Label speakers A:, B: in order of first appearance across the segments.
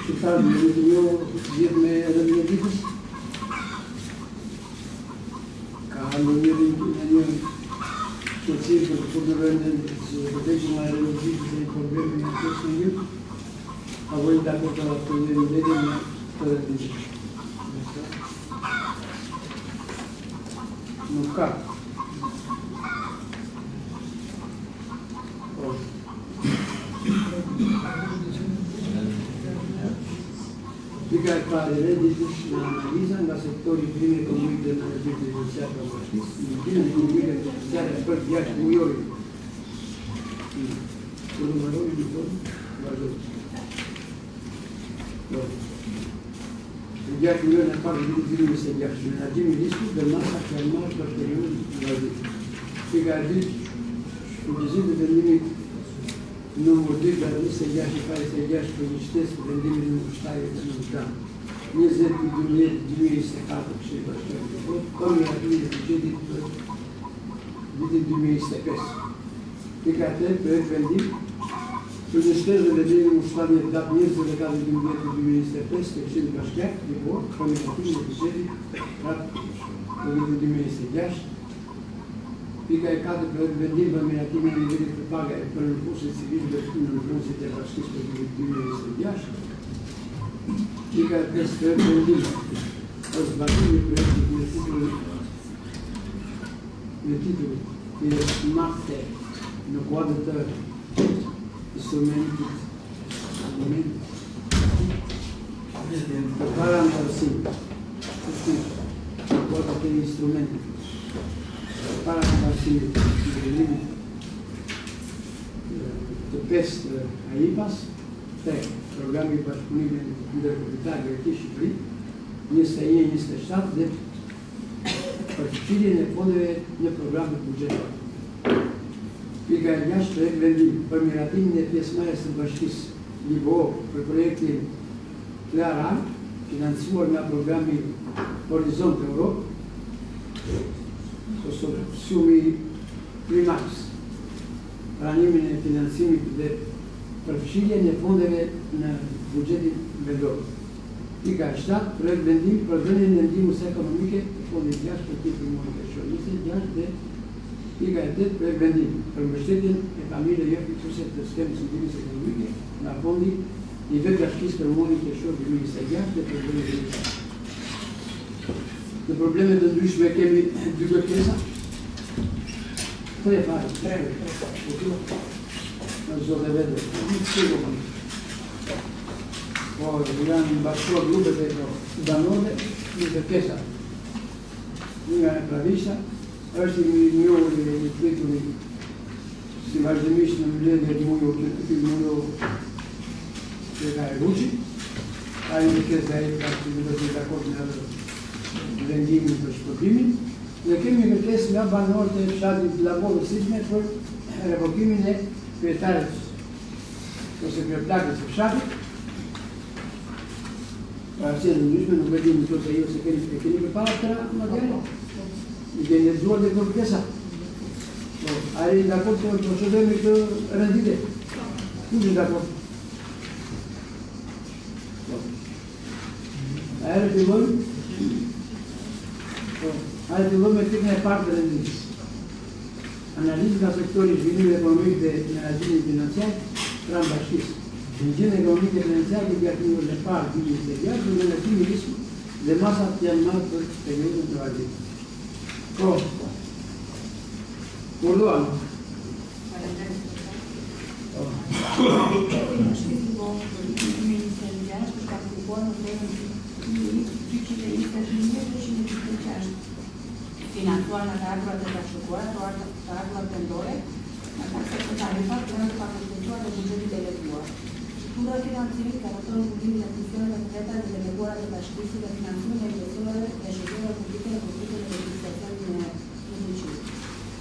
A: Shqiptarë në të jo gjithë me rëndin e ditës? Ka në një qëtësirë për të përgërëndën që përveqën nga rëndin e ditës e i problemi në qësë në gjithë, a vojnë të akor të raftonjë në vedin në të rëndin e ditës. Nuk ka. Pika e parë e ditës në analiza nga sektori primi ekonomik dhe në energjit e financiar për bashkis, në bimë ekonomik e financiar e për 6 mujori. Kërë numërojë në tonë, vazhdojë. 6 mujori në parë në bimë e se 6, në energjimi risku dhe masa kërmarë për periodë në vazhdojë. Pika e ditë, në gjëzit e vendimit numër 2 për në se 6 i pare se 6 për një qëtës për vendimin numër 7 e në shdanë. 20-2024 që i bashkërë të votë, kërë në atë një të qëtit për vitin 2025. Pika të për e vendim, për një qëtës dhe vendimin numër 7 një të datë njërës dhe ka dhe 2025 të qëtit bashkërë të votë, kërë në atë një të qëtit për vitin 2026. Pika e 4 për vendim për miratimin e nivellit të paga e për nënfusit civil dhe në nënfusit e bashkis për 2026. Pika e 5 për vendim për zbatimi për në titullit të smarte në kuadrë të instrumentit të para në tërësim në kuadrë të instrumentit para në bashkimit të venimit të 5 AIPAS, 3 programi bashkëpunime ndërkombëtar Greqi Shqipëri, 21-27 dhe përfshirjen e fondeve në programet buxhetare. Pika e 6 për vendim për miratimin e pjesëmarrjes së bashkisë LIBO për projektin Klearan, financuar nga programi Horizont Europë, konsorciumi Primax, pranimin e financimit dhe përfshirjen e fondeve në buxhetin vendor. Pika 7 për vendim për dhënien e ndihmës ekonomike të fondit 6 për tipin monetare 26 dhe pika e 8 për vendim për mbështetjen e familjeve jo fiksuese të skemës së ndihmës ekonomike nga fondi i vetë bashkisë për muajin qershor 2026 dhe për vitin. Në probleme të ndryshme kemi 2 kërkesa. 3 fare, 3. Në zonë e vetë. Po, janë bashkuar grupet e danore, një kërkesa. Një e pravisha, është një njohur e një pritur si vazhdimisht në mbledhje të mujo që të mujo që ka e Ruqi. A një kërkesa e ka që në të dakord në vendimin për shpërbimin. Ne kemi kërkesë nga banorët e fshatit Llambovë Sitme për revokimin e kryetarit ose kryeplagës së fshatit. Pra arsye të ndryshme, nuk e dim nëse jo se keni përpara këta materiale. I keni lexuar dhe kërkesa. Po, a jeni dakord të procedojmë këtë rendite? Kush është dakord? A e fillojmë? Hajde të vëmë pikën e parë të rendimit. Analizë nga sektori zhvillimit ekonomik dhe menaxhimit financiar pranë bashkisë. Zhvillimit ekonomik dhe financiar i gjatimit e parë 2026 dhe menaxhimi i riskut dhe masat janë marrë për periudhën të vazhdimit. Po. Urduan.
B: Financuar nga kalkulat e bashkëpunuar, kalkulat vendore, nga taksa të tarifat dhe nga paketuar dhe buxhetit deleguar. Struktura e financimit ka pason zhvillimin e funksioneve të veta dhe deleguara të bashkisë dhe financimin e investimeneve dhe shërbimeve publike në politikën e legislacionit në fuqi.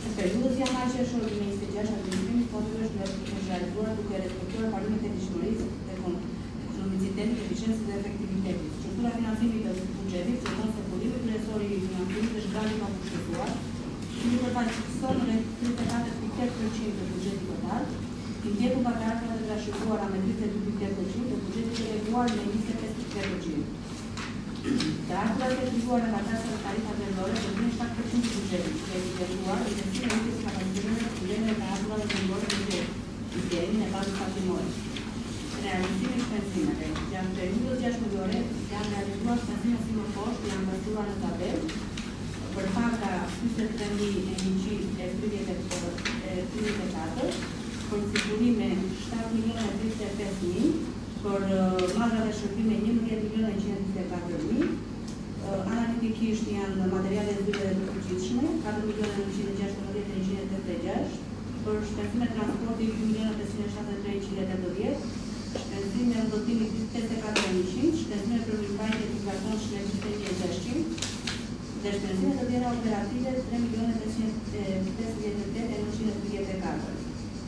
B: Në periudhën janar qershor 2026, administrimi i fondeve është realizuar duke respektuar parimet e dishmërisë, ekonomicitetit, eficiencës dhe efektivitetit. Struktura e financimit të buxhetit, sidomos se politikat kryesore i financimit është gati pa pushtetuar, i përfaqëson rreth 34.8% të buxhetit total, i ndjekur nga kalkulat e bashkëpunuara me 32.8% të buxhetit deleguar shkatruar me 25%. Të ardhurat e figuara nga tasa dhe tarifa vendore do vinë 7% të buxhetit, duke evidentuar investimin e njëjtës kapaciteteve të problemeve të ardhurave vendore në zgjedhjen e bazës patrimoni. Realizimi i shpenzimeve. Gjatë periudhës 6 muajore janë realizuar shpenzime si më poshtë, janë mbështetuar në tabelë për paga 23.134, për sigurime 7.035.000, për marrë dhe shërbime 11.124.000, analitikisht janë materiale zyre dhe të përgjithshme, 4.916.186, për shpenzime transporti 2.573.180, shpenzime ndotimi 54.100, shpenzime për mirëmbajtje të karton 600, dhe shpenzime të tjera operative 3.558.934.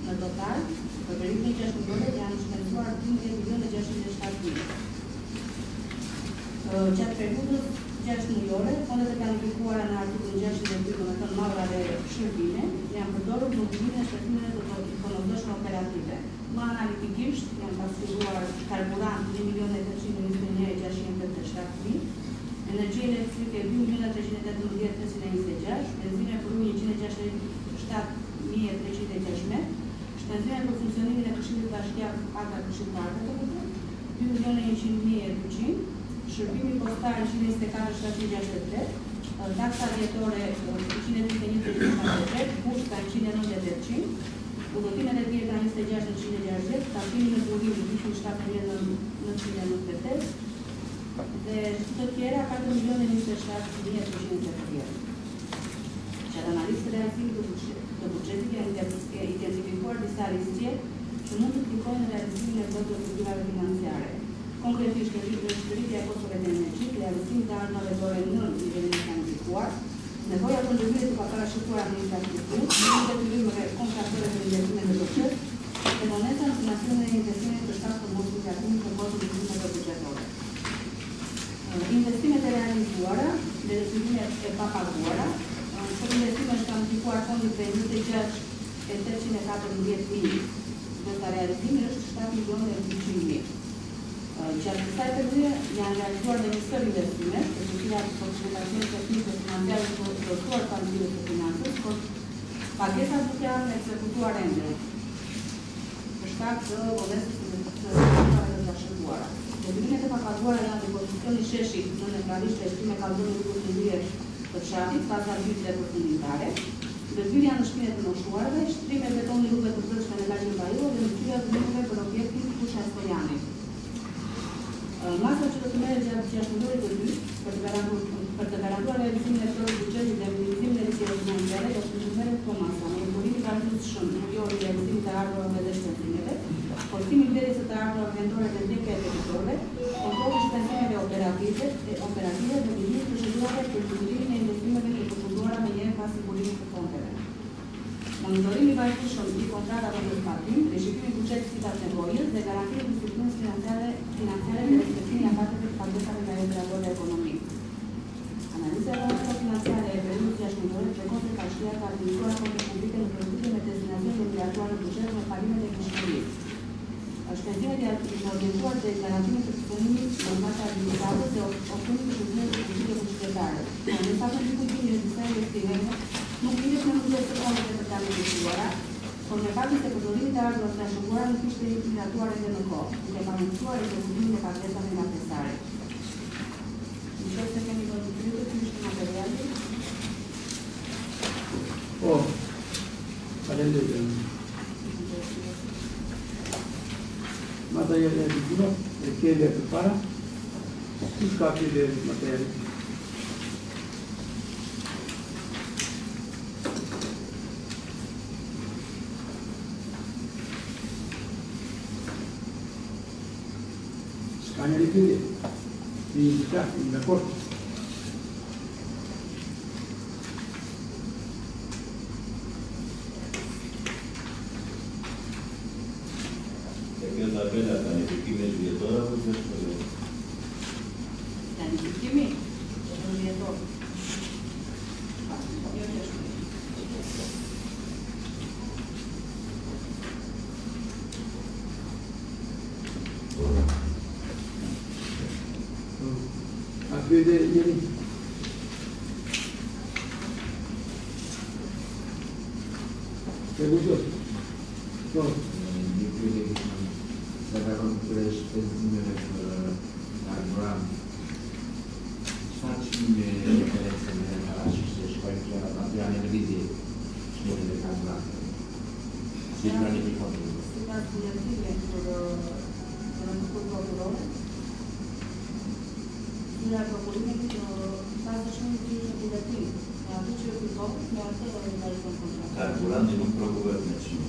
B: Në total, për periudhën 6 muajore janë shpenzuar 12.607.000. Gjatë periudhës 6 muajore, fondet e planifikuara në artikullin 62, domethënë marrra dhe shërbime, janë përdorur në ndërtimin e shpenzimeve të ikonomikëshme operative. Më analitikisht janë pasiguruar karburant 2.821.687.000, energji elektrike 2.318.326, benzine për ujë 167.316, shpenzime për funksionimin e Këshillit Bashkiak paga këshilltarëve të vëtë 2.100.200, shërbimi postar 124.763, taksa vjetore 131.153, kushta 198, udhëtimet e tjera 26.160, taksimi në burim 27.995 dhe të tjera 4.027.330. Gjatë analizës së realizimit të buxhetit janë identifikuar disa riskje që mund të implikojnë në realizimin e obligimeve financiare. Konkretisht, shkëlqyetja e kostove të energjisë, realizimi të ardhurave vendore në nivelin e planifikuar, nevoja për ndërhyrje të paparashikuar administrativ, detyrime kontraktore për investime në proces, dhe moneta në financimin e investimeve të shtatë të multiplikatimit të kontributimeve buxhetore. Investimet e realizuara dhe detyrimet e papaguara. Për investime është planifikua fondi 26.814.000, dhe realizimi është 7.200.000. Gjatë kësaj periudhe janë realizuar dhe njësër investime, për të cilat dokumentacioni teknike financiare të plotësuar Ministrive të Financës, por pagesat nuk janë ekzekutuar ende, për shkak të vonestës së të trashëguara. Detyrimet e papaguara janë në pozicioni sheshit në neutralisht e shtrime kaldoni rrugës në lyje të fshatit, faza dytë dhe përfundimtare, ndërhyrja në shtëpinë të moshuarve, shtrime betoni rrugëve të brendshme në lagin Bajor dhe ndërhyrja të rrugëve për objektin Fusha Stojani. Masa që do të merret gjatë 6 muajve të dytë për të garantuar realizimin e projektit buxhetit dhe minimizimin e rrezikave financiare, do të merret këto masa, monitorimit të arsyeshëm, mujor i realizimit të ardhurave dhe shpenzimeve, forcimi i vlerës së të ardhurave vendore dhe ndjekja e debitorëve, kontrolli i shpenzimeve operative dhe vizimi të procedurave për zhvillimin e investimeve të përfunduara me një pasigurimit të fondeve. Monitorimi i vazhdueshëm i kontratave të zbatim, rishikimi i buxhetit sipas nevojës dhe garantimi i disiplinës financiare dhe respektimi i afateve të pagesave nga operatorët ekonomik. Analiza e vlerave financiare e periudhës 6 muajore tregon se Bashkia ka administruar fonde publike në përputhje me destinacionet obligatoare të buxhetit me parimet e këshillit. Shpenzimet janë orientuar te garantimi të funksionimit normal të administratës dhe ofrimit të shërbimeve publike buxhetare. Në fakt ndikimi i disa investimeve nuk lidhet me mundësitë e fondeve të planifikuara, por me faktin se përdorimi i ardhurave të trashëguara nuk ishte i miratuar ende në kohë, duke pamundsuar ekzekutimin e pagesave ngatrësare. Se kemi do të kryet të ishte materiali.
A: Po, faleminderit. Materiale të tjera, e kele për para, si ka kele materiale? Ska një rikëndje, i indicat, in raport.
C: Kjo tabela planifikimet vjetora për të shpërë?
B: Planifikimi vjetor.
A: pyetje njëri. E kuptoj. Po.
D: Një pyetje se ka rënë për shpenzimeve për carburant. Çfarë çmime referencë me paraqish se shkojnë këto aty janë në vizje çmimet e carburantit. Si planifikon?
B: Si ka bugetime për në kulturore, la propunere che fanno sempre più bugetim, ma tu ci vuoi ma anche con dai contratti.
C: Carburant nuk prokurohet me çmim.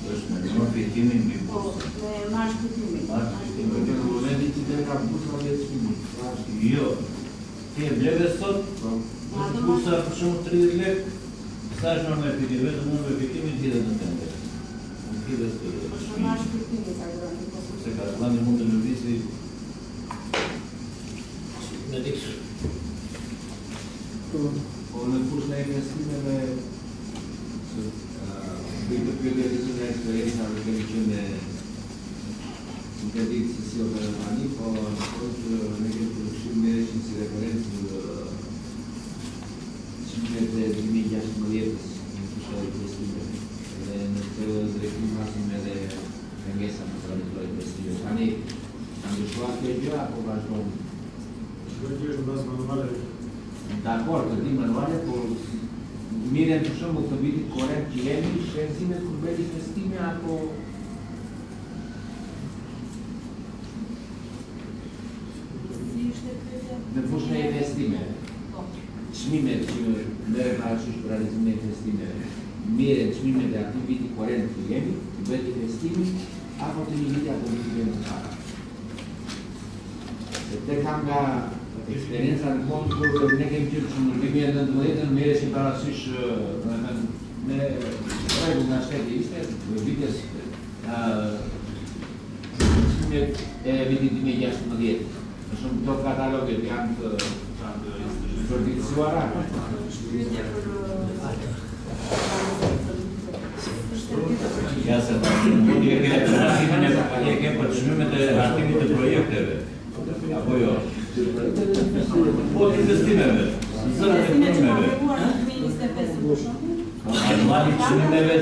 C: Është me numër fitimin mbi
B: Po, me marsh fitimi.
D: Në momentin që dhe ka busa dhe çmimi.
C: Jo. Ti e bleve sot, busa për shumë 30 lekë, sa është normal fitimi, vetëm numër fitimin ti dhe në tender. Nuk ti dhe
B: Me marsh fitimi ka dhënë.
C: se carburanti mund të lëvizë
D: Po në fushën e investimeve, bëjtë pyetje në eksperjenca në kemi qenë nuk e di se si operatani, po ne kemi përfshirë merreshin si referencë çmimet e 2016-s në fushën e investimeve. Dhe në këtë drejtim masim edhe pengesa në traditori investimeve. Tani ka ndryshuar kjo gjë apo vazhdon?
E: Kjo gjë është në bazë manuale.
D: Dakor, të di manuale, por miren për shembull të vitit korrekt që jemi shpenzimet kur bëri investime apo
B: Si ishte pyetja?
D: në fushën e investimeve.
B: Po.
D: Çmimet që merren parasysh për realizimin e investimeve, miren çmimet e atij viti korrekt që jemi, të bëhet investimi apo të një viti apo viti më parë. Te kam nga eksperienca në fond kur ne kemi qenë shumë në 2019 merreshin parasysh me rregull nga shteti ishte vites çmimet e vitit 2016. Në shumë këto kataloget janë të përfitësuara.
B: Pyetja
C: ja se mund të ke për çmimet e artimit të projekteve. Apo jo? Po të investimeve. Zërat e punimeve. Manuali çmimeve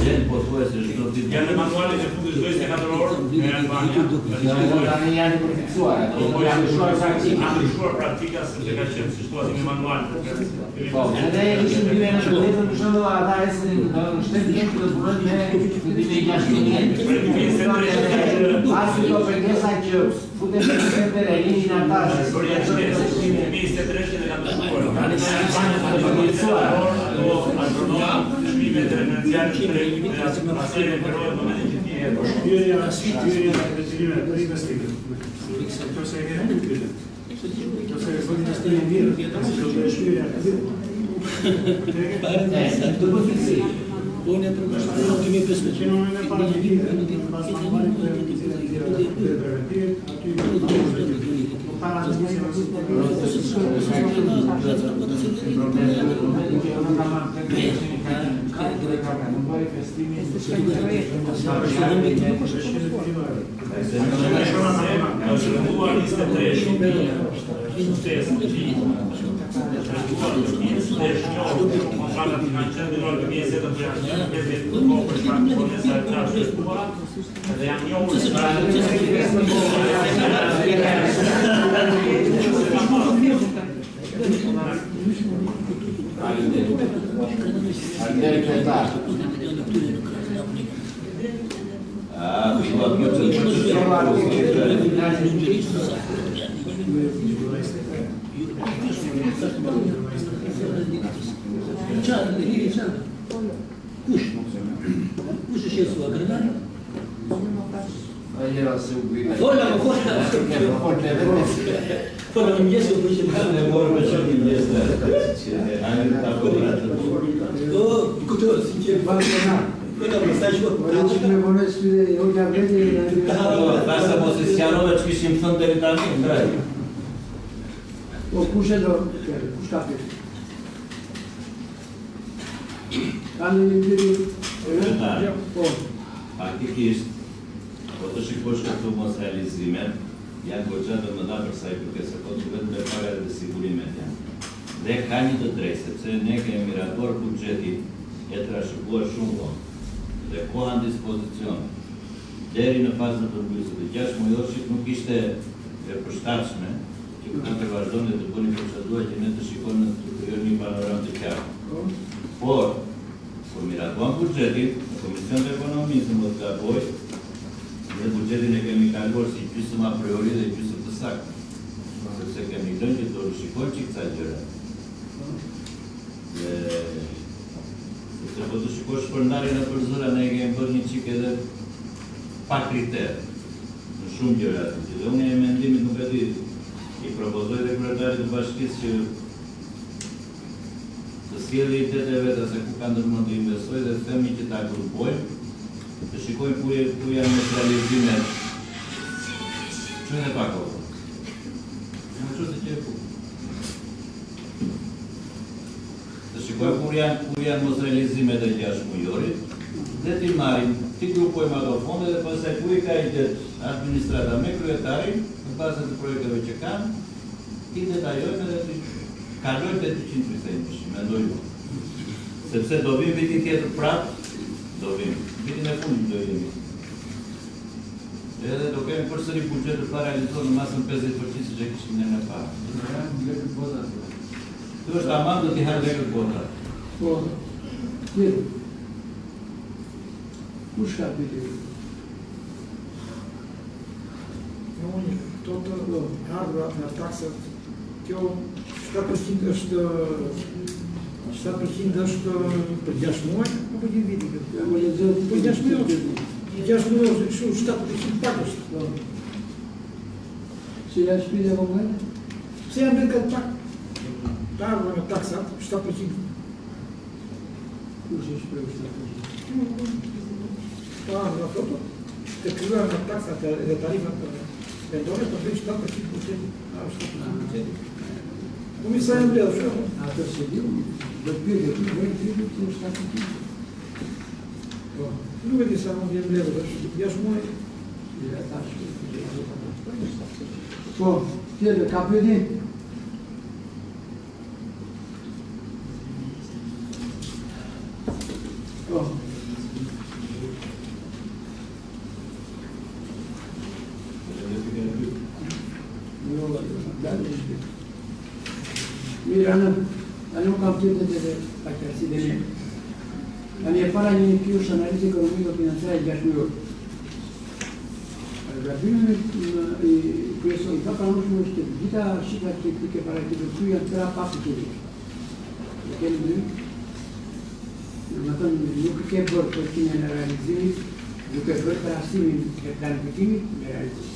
C: jenë pothuajse çdo ditë.
E: Janë manualet e fundit 24 orë në Albania.
D: Tani janë përfitësuara. Po janë ndryshuar praktika.
E: Janë ndryshuar praktika sepse ka qenë si thua me manual.
D: Po, edhe ishim dyve në shkolletën për shembull ata esin në shtet jetë të punojnë me vitin 16. Pasi do pengesa që futen në center e linin ata.
E: Historia e 23 kanë ndryshuar.
D: Tani janë të përfitësuara.
E: Agronom, çmimet referenciale të asaj referohet në momentin që ti e bën. Pyetja e çmimeve për investimin. Kjo se e kemi pyetje. Kjo se e bën investimin mirë, si do të shpyerja e
D: Të përfitësi.
F: Buone proposte di me pesce.
E: që në e parë në bazë manuale të preventive, aty para të
F: Kush është sua granare?
D: Ai era se u grida.
F: Fola. Fola më jesu për që
C: Ne morëm me çfarë mëjesë. Ai ta bëra.
F: Oh, këto si që
A: Bastona.
F: Fola më sa shko.
A: Që me vonë studia jo ka vetë.
C: Pastaj mos e sqarove që kishim thënë deri tani, ndrej.
A: Po kush e do? Kush ka pyetje? Kanë një pyetje? Po.
C: Faktikisht, po të shikosh këtu mos realizime, janë goxha të mëdha për sa i përket se po vetëm me pagat dhe sigurimet janë. Dhe ka një të drejtë, sepse ne kemi mirator buxheti e trashëguar shumë vonë. Dhe koha në dispozicion deri në fazën e përmbysjes të 6 mujoshit nuk ishte e përshtatshme që këta të vazhdojnë të bënin procedura që ne të shikojmë të krijojmë një panoramë të qartë. Por, kur miratuan buxhetin, në Komision të Ekonomisë më të gaboj, dhe buxhetin e kemi kaluar si gjysmë a priori dhe gjysmë të saktë. Sepse kemi lënë që do rishikojmë që këta gjëra. Sepse po të shikosh shpërndarjen e përzëra, ne kemi bërë një çik edhe pa kriter në shumë gjëra. Dhe unë e mendimit nuk e di, i propozoj dhe kryetarit të bashkisë që të sjellë idete e veta se ku ka ndërmend të investoj dhe themi që ta grupojmë, të shikojmë ku janë me realizimet. Çojnë e pak kohë. Janë çështë që ku. Të shikojmë kur janë mos realizimet e 6 mujorit dhe t'i marrim, t'i grupojmë ato fonde dhe pastaj ku i ka idet administrata me kryetarin në bazë të projekteve që kanë, t'i detajojmë dhe t'i kalojmë te 230 mendoj unë. Sepse do vim vitin tjetër prapë, do vim. Vitin e fundit do jemi. Edhe do kemi përsëri buxhet të realizuar në masën 50% siç e kishim ne më parë. Kjo është amand do t'i harë lekët bota.
A: Po, tjetër. Kush ka pyetje?
G: Unë, këto të ardhura nga taksat, kjo 7% është 7% është për 6 muaj, apo për 2 vite?
A: Ja më lexoj
G: Për 6 muaj. 6 muaj është shumë 7% pak është.
A: Si la shpida konkrete?
G: Pse janë bërë këtë pak? Të ardhura nga taksat, 7%.
A: Kush është për 7%?
G: Të ardhura këto, të kryuar nga taksat dhe tarifat vendore, për bëjë 7%. Unë sa janë bledhë shumë.
A: Ato se diu, do të pyetje ti vjen ti të 7%.
G: Po, nuk e di sa mund jenë bledhë, është 6 muaj.
A: Ja tash. Po, tjetër ka pyetje? Po. Mirë, nuk kam pyetet edhe pakësi dhe ne. Tani e para një pyetje është analizë ekonomiko-financiare 6 muaj. Gabimi i kryesor i papranueshme është që gjitha shifrat teknike para këtij janë tëra pa fikime. Ne kemi dy. Domethënë nuk ke bërë përkimën e realizimit, nuk e bërë trasimin e planifikimit me realizim.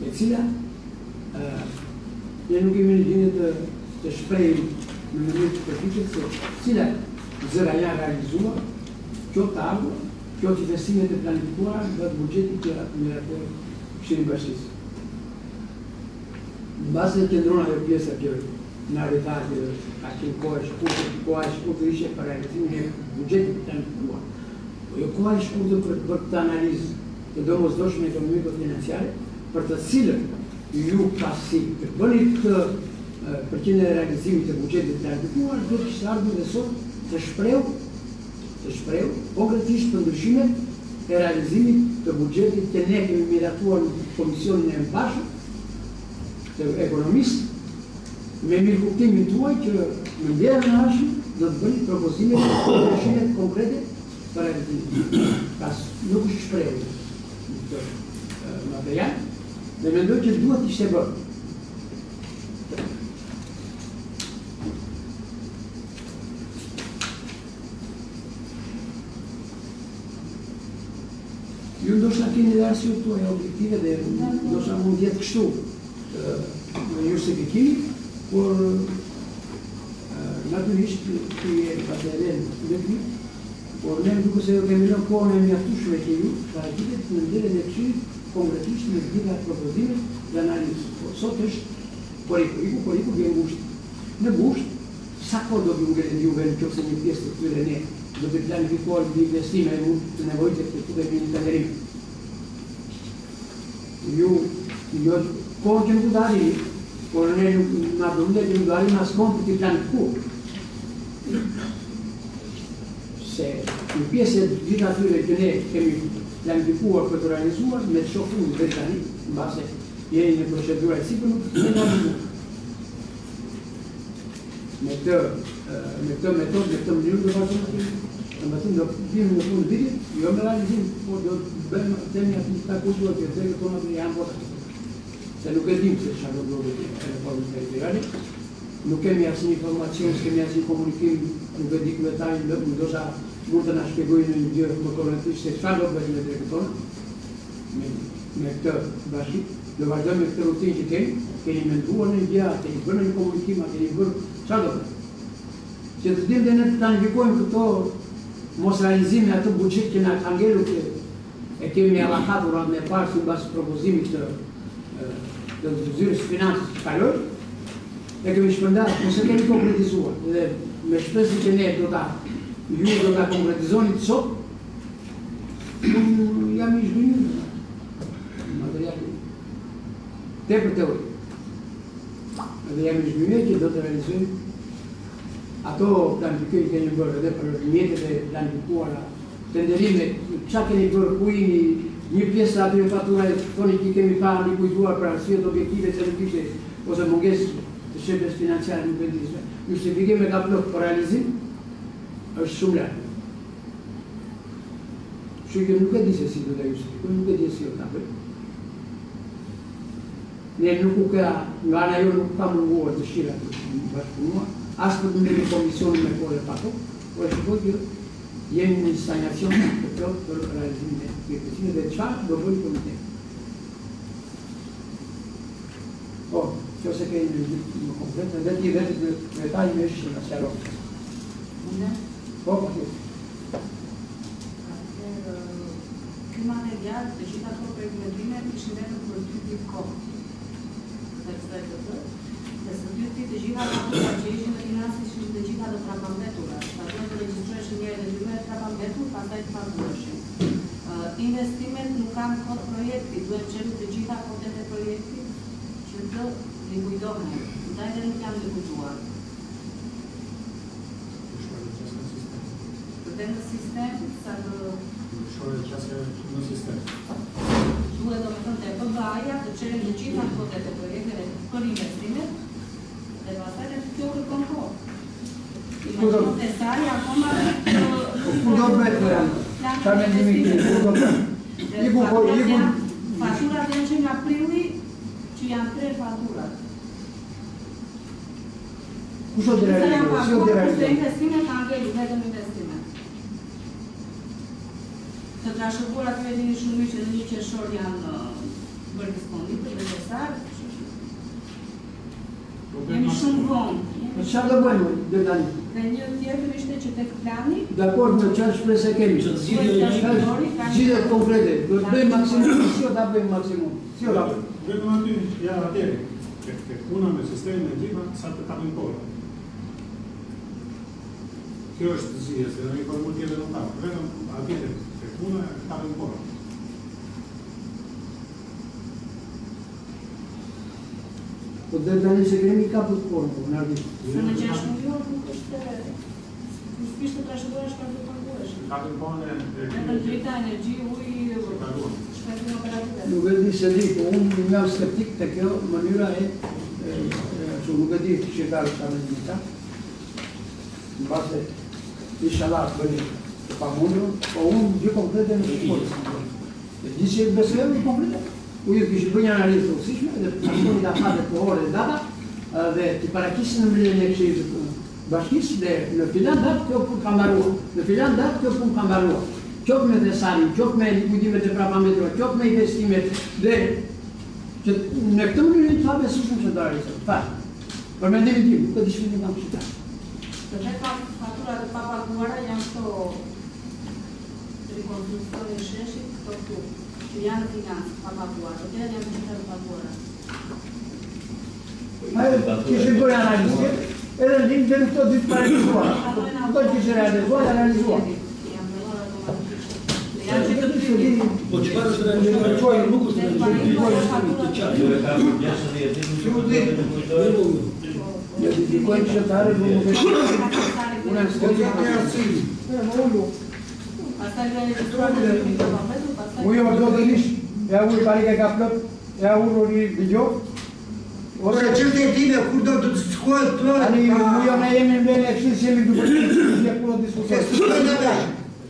A: E cila ne nuk kemi në gjendje të shprehim në mënyrë të përgjithshme se cila zëra janë realizuar, qoftë të ardhur, qoftë investimet e planifikuara nga buxheti që mirator Këshillit Bashkisë. Në bazë të qendron ajo pjesa që në arrivatë a që koha e shkurtër ishte për realizimin e buxhetit planifikuar. Po jo koha e shkurtër për këtë analizë të domosdoshme ekonomiko-financiare, për të cilën ju pasi të bëni këtë përqindjen e realizimit të buxhetit planifikuar, do të kishte ardhur dhe sot të shpreh konkretisht për ndryshimet e realizimit të buxhetit që ne kemi miratuar në Komisionin e Mbashur të Ekonomisë me mirëkuptimin tuaj që në vlerën e ardhshme do të bëni propozime për ndryshime konkrete për realizimin. Pas nuk është shprehur në këtë material dhe mendoj që duhet të ishte bërë. Ju ndoshta keni dhe arsyet tuaja objektive dhe ndoshta mund jetë kështu ju se keni, por natyrisht ti e paseren me ti, por ne duke se kemi lënë kohën e mjaftueshme që ju paraqitet në ndërën e Këshillit konkretisht me gjitha propozimet dhe analizë. Sot është poriku vjen ngushtë. Në ngushtë, sa kohë do t'ju ngrenë juve nëse një pjesë të këtyre ne do të planifikuar një investime të nevojitë të këtyre një të nderim. Ju Jo, kohën që nuk dali, por ne na duhet që nuk dalim as kohën për të planifikuar. Se në pjesë e gjithë atyre që ne kemi planifikuar për të realizuar, me të shohim vetë tani, në base jeni në procedura e sipër, nuk të realizuar. Me këtë metodë, me këtë mënyrë do vazhdojmë. Do vimë në fund vitit, jo me realizim, por do bëjmë temi aty të takuar që të tona të janë votat. Se nuk e dim se çfarë do bëjë reforma territoriale. Nuk kemi asnjë informacion, s'kemi asnjë komunikim, nuk e di këtë detaj, ndoshta mund të na shpjegojnë në një gjë më konkretisht se çfarë do bëjmë me drejtën tonë. Me këtë bashkë do vazhdojmë me këtë rutinë që kemi menduar në gjë, kemi bërë një komunikim, kemi bërë çfarë do bëjmë. Që të dimë dhe ne të planifikojmë këto mos realizimi atë buxhet që na ka ngelur që e kemi allahatur me parë si mbas propozimit të zyrës financës të kaloj, e kemi shpërndarë, mos e kemi konkretizuar. Dhe me shpresën që ne do ta konkretizoni të sot, unë jam i zhgënjur material tepër teori. Dhe jam i zhgënjur që do të realizojmë ato planifikojnë keni bërë edhe për mjetet e planifikuara, tenderime, çfarë keni bërë, ku një pjesë të atyre faturave thoni që kemi parë një kujtuar për arsyet objektive se nuk ishte ose mungesë të shepjes financiare nuk e di. Justifikim e ka plot për realizim është shumë lart. Kështu që nuk e di se si do ta justifikoj, nuk e di si do ta bëj. Ne nuk ka nga ana jote nuk ka munguar dëshira të bashkëpunuar. As për të ndërë komisionin me kore pato, por e shikoj që jemi një stagnacion të plot për realizimin e kërkesime dhe çfarë do bëjë komiteti. Po, që se keni një komplet, dhe ti vetë të detaj me shë në sjarot. Po, po, të.
B: Klima medial, të gjitha ato përgjëndime, ishin vetëm për 2 ditë kohë. Dhe së dyti të gjitha fatura që ishin në financë ishin të gjitha të trapambetura. Fatura të regjistroheshin njëherë dhe 2 herë trapambetur, pastaj të fakturoheshin. Investimet nuk kanë kod projekti, duhet qenë të gjitha kodet e projektit që të likujdohen. Ndaj dhe nuk janë likujduar. Dhe në sistem, sa të...
E: Shore qasja në sistem.
B: Duhet do me thënë të PBA-ja të qenë të gjitha kodet e projekteve për investimet, dhe pastaj të kjo kërkon kohë. Imagjino të sari akoma
A: Ku do bëhet për janë? Çfarë mendimi keni? Ku do bëhet?
B: Faturat janë që nga prilli që janë 3 faturat.
A: Kush do të realizojë? Si do të realizojë?
B: Investime kanë ngelur vetëm investime. Të trashëguar aty e dini shumë mirë që në 1 qershor janë bërë disponibil dhe besar. Jemi shumë vonë.
A: Çfarë do bëjmë deri tani?
B: Dhe një tjetër ishte që tek plani,
A: Dakor, në çfarë shpresë kemi? Zgjidhje konkrete. Do të bëjmë maksimum, si do ta bëjmë maksimum? Si do ta bëjmë?
E: Vetëm aty, ja atëri. Tek puna me sistemin e gjitha, sa të kapim kohë. Kjo është zgjidhja, se në një formë tjetër nuk ka. Vetëm atëri, tek puna kapim kohë.
A: Po dhe tani se kemi kapur kohën, në ardhë.
B: se në 6 milion nuk është të trashëguar shkak të paguash.
E: Kapim kohën e
B: Në drejta energji, ujë, shkaktin operative.
A: Nuk e di se di, po unë jam skeptik të kjo mënyra e nuk e di shqiptarë që në gjitha. Në base, inshallah, bëni të pamundur, po unë gjë konkrete në shqiptarë. Gjithë që besojmë në konkrete. Ujë kishë bëjnë analizë të usishme dhe përshkoni da fatet të ore dhe data dhe të parakisë në mërën e këshirë bashkisë dhe në filan datë kjo punë ka mbaruar. Në filan datë kjo punë ka mbaruar. Qoftë me thesarin, qoftë me likvidimet e prapametrua, qoftë me investimet dhe që në këtë mënyrë të fatë besueshëm që do realizohet. Fakt. Për mendimin tim, këtë dishmin kam shqiptar.
B: Të vetë faturat e papaguara janë këto rekonstruksioni i sheshit, këto këtu, që janë financë papaguara, të tjerë janë gjitha të paguara.
A: Kishë bërë analizë, edhe në limë dhe në këto dy të paralizuar. Këto kishë realizuar, analizuar.
B: Janë automatikisht. Janë që
F: Po çfarë është realizuar nuk është realizuar të qartë.
C: Jo e ka për 60 ditë, nuk e të kujtojë.
A: Ja dedicojmë qëtare, më më una storia che arsimi.
B: Pastaj vjen registruar në Ministrinë e Papetit, pastaj
A: Ujo do të lish, e uri pari ka ka plot, e uri dëgjo.
G: Ora çfarë e dinë kur do të shkojë to?
A: Ani ujo ne jemi në e kështu si jemi duke të kur diskutoj.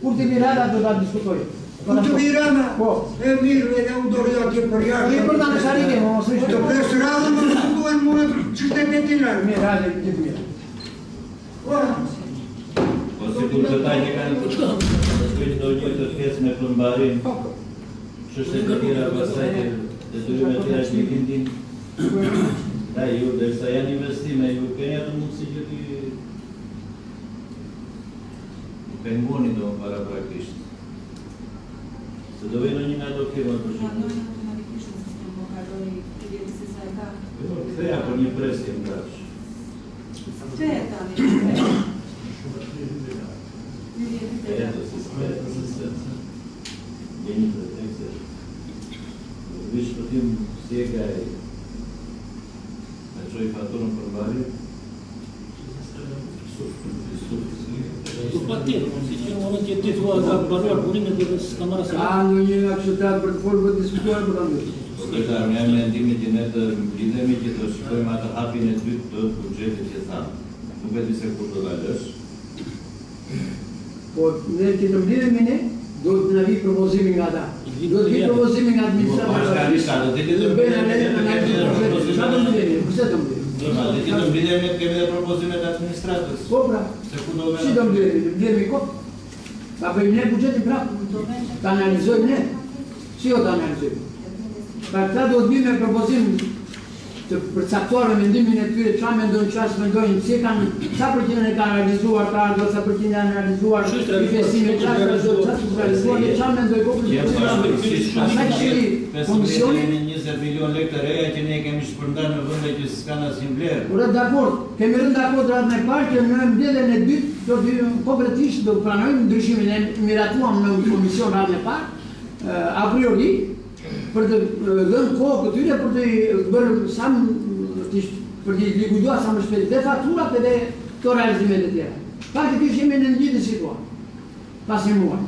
A: Kur të mirada do ta diskutoj.
G: Kur të mirana?
A: Po.
G: E mirë, e u dorë atje për
A: Ne
G: jashtë.
A: për ta sharinë, mos është.
G: Do të shradhë më duhen mua qytetet e tjera.
A: Mirada gjithë mirë.
C: Po sikur të taj që kanë të do një të pjesë me përmbarim, çështjet e tjera pastaj të dujme të tjera që një vindin, da ju, derisa janë investime, ju keni atë mundësi që ti pengoni do para praktisht. Se do vejnë një nga do firma për shumë.
B: ndonjë automatikisht në sistem, po kaloi kryerësi sa e ka.
C: Këtheja për një presje në krash.
B: Çe e tani?
C: Eto, se s'me, Gjeni të tekse. Vish për tim si e ka e qoj faturën për bari.
F: Po patjetër, si që në moment që ti thua ka banuar punimet dhe s'ka marrë se.
A: Në një aksetar për të folë për të diskutuar për anë.
C: Sekretar, me mendimit që ne të lidhemi që të shikojmë atë hapin e dytë të buxhetit që thamë. Nuk e di se kur do dalësh.
A: Po, ne që të mblidhemi ne, do të në vi propozimi nga ta. Do të vi propozimi nga administratorë.
C: Sa do të lidhemi me
A: Sa do mblidhemi? Pse do mblidhemi?
C: Normal, dhe që të mblidhemi të kemi dhe propozimet administratës.
A: Po, pra.
C: Se ku do
A: Si do mblidhemi? Mblidhemi ko? Ta bëjmë ne buxhetin prapë. Ta analizojmë ne. Si jo ta analizojmë? Pra këta do të vi me propozim të përcaktuar me mendimin e tyre, çfarë mendojnë, çfarë s'mendojnë, si kanë, sa përqind e kanë realizuar ta, do sa përqind janë realizuar investime, çfarë realizuar, çfarë mendoj populli. Komisioni
C: 20 milion lekë të reja që ne kemi shpërndarë në vende që s'kan asnjë vlerë.
A: Ura dakord, kemi rënë dakord ratën e parë që në mbledhjen e dytë do të konkretisht do pranojmë ndryshimin e miratuam në komision ratën e parë, a priori për të dhënë kohë këtyre për të bërë sa për të likuiduar sa më shpejt dhe faturat edhe këto realizimet e tjera. Faktikisht jemi në një situatë pas një muaj.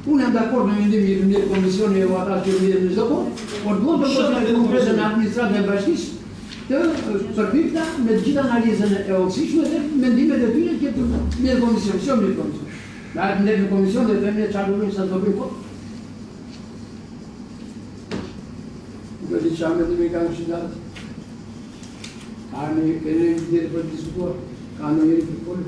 A: Unë jam dakord në mendimin e komisioni e ata që lidhen në çdo kohë, por duhet të bëjmë konkrete në administratën e bashkisë të përbipta me të gjithë analizën e oksishme dhe mendimet e tyre që të mirë komision, shumë mirë komision. Ne në komision dhe të themi çfarë do bëjmë sa do bëjmë kot. Do të çamë të më kanë shidat. Ka një kene një për të diskutuar, ka në njëri për folë.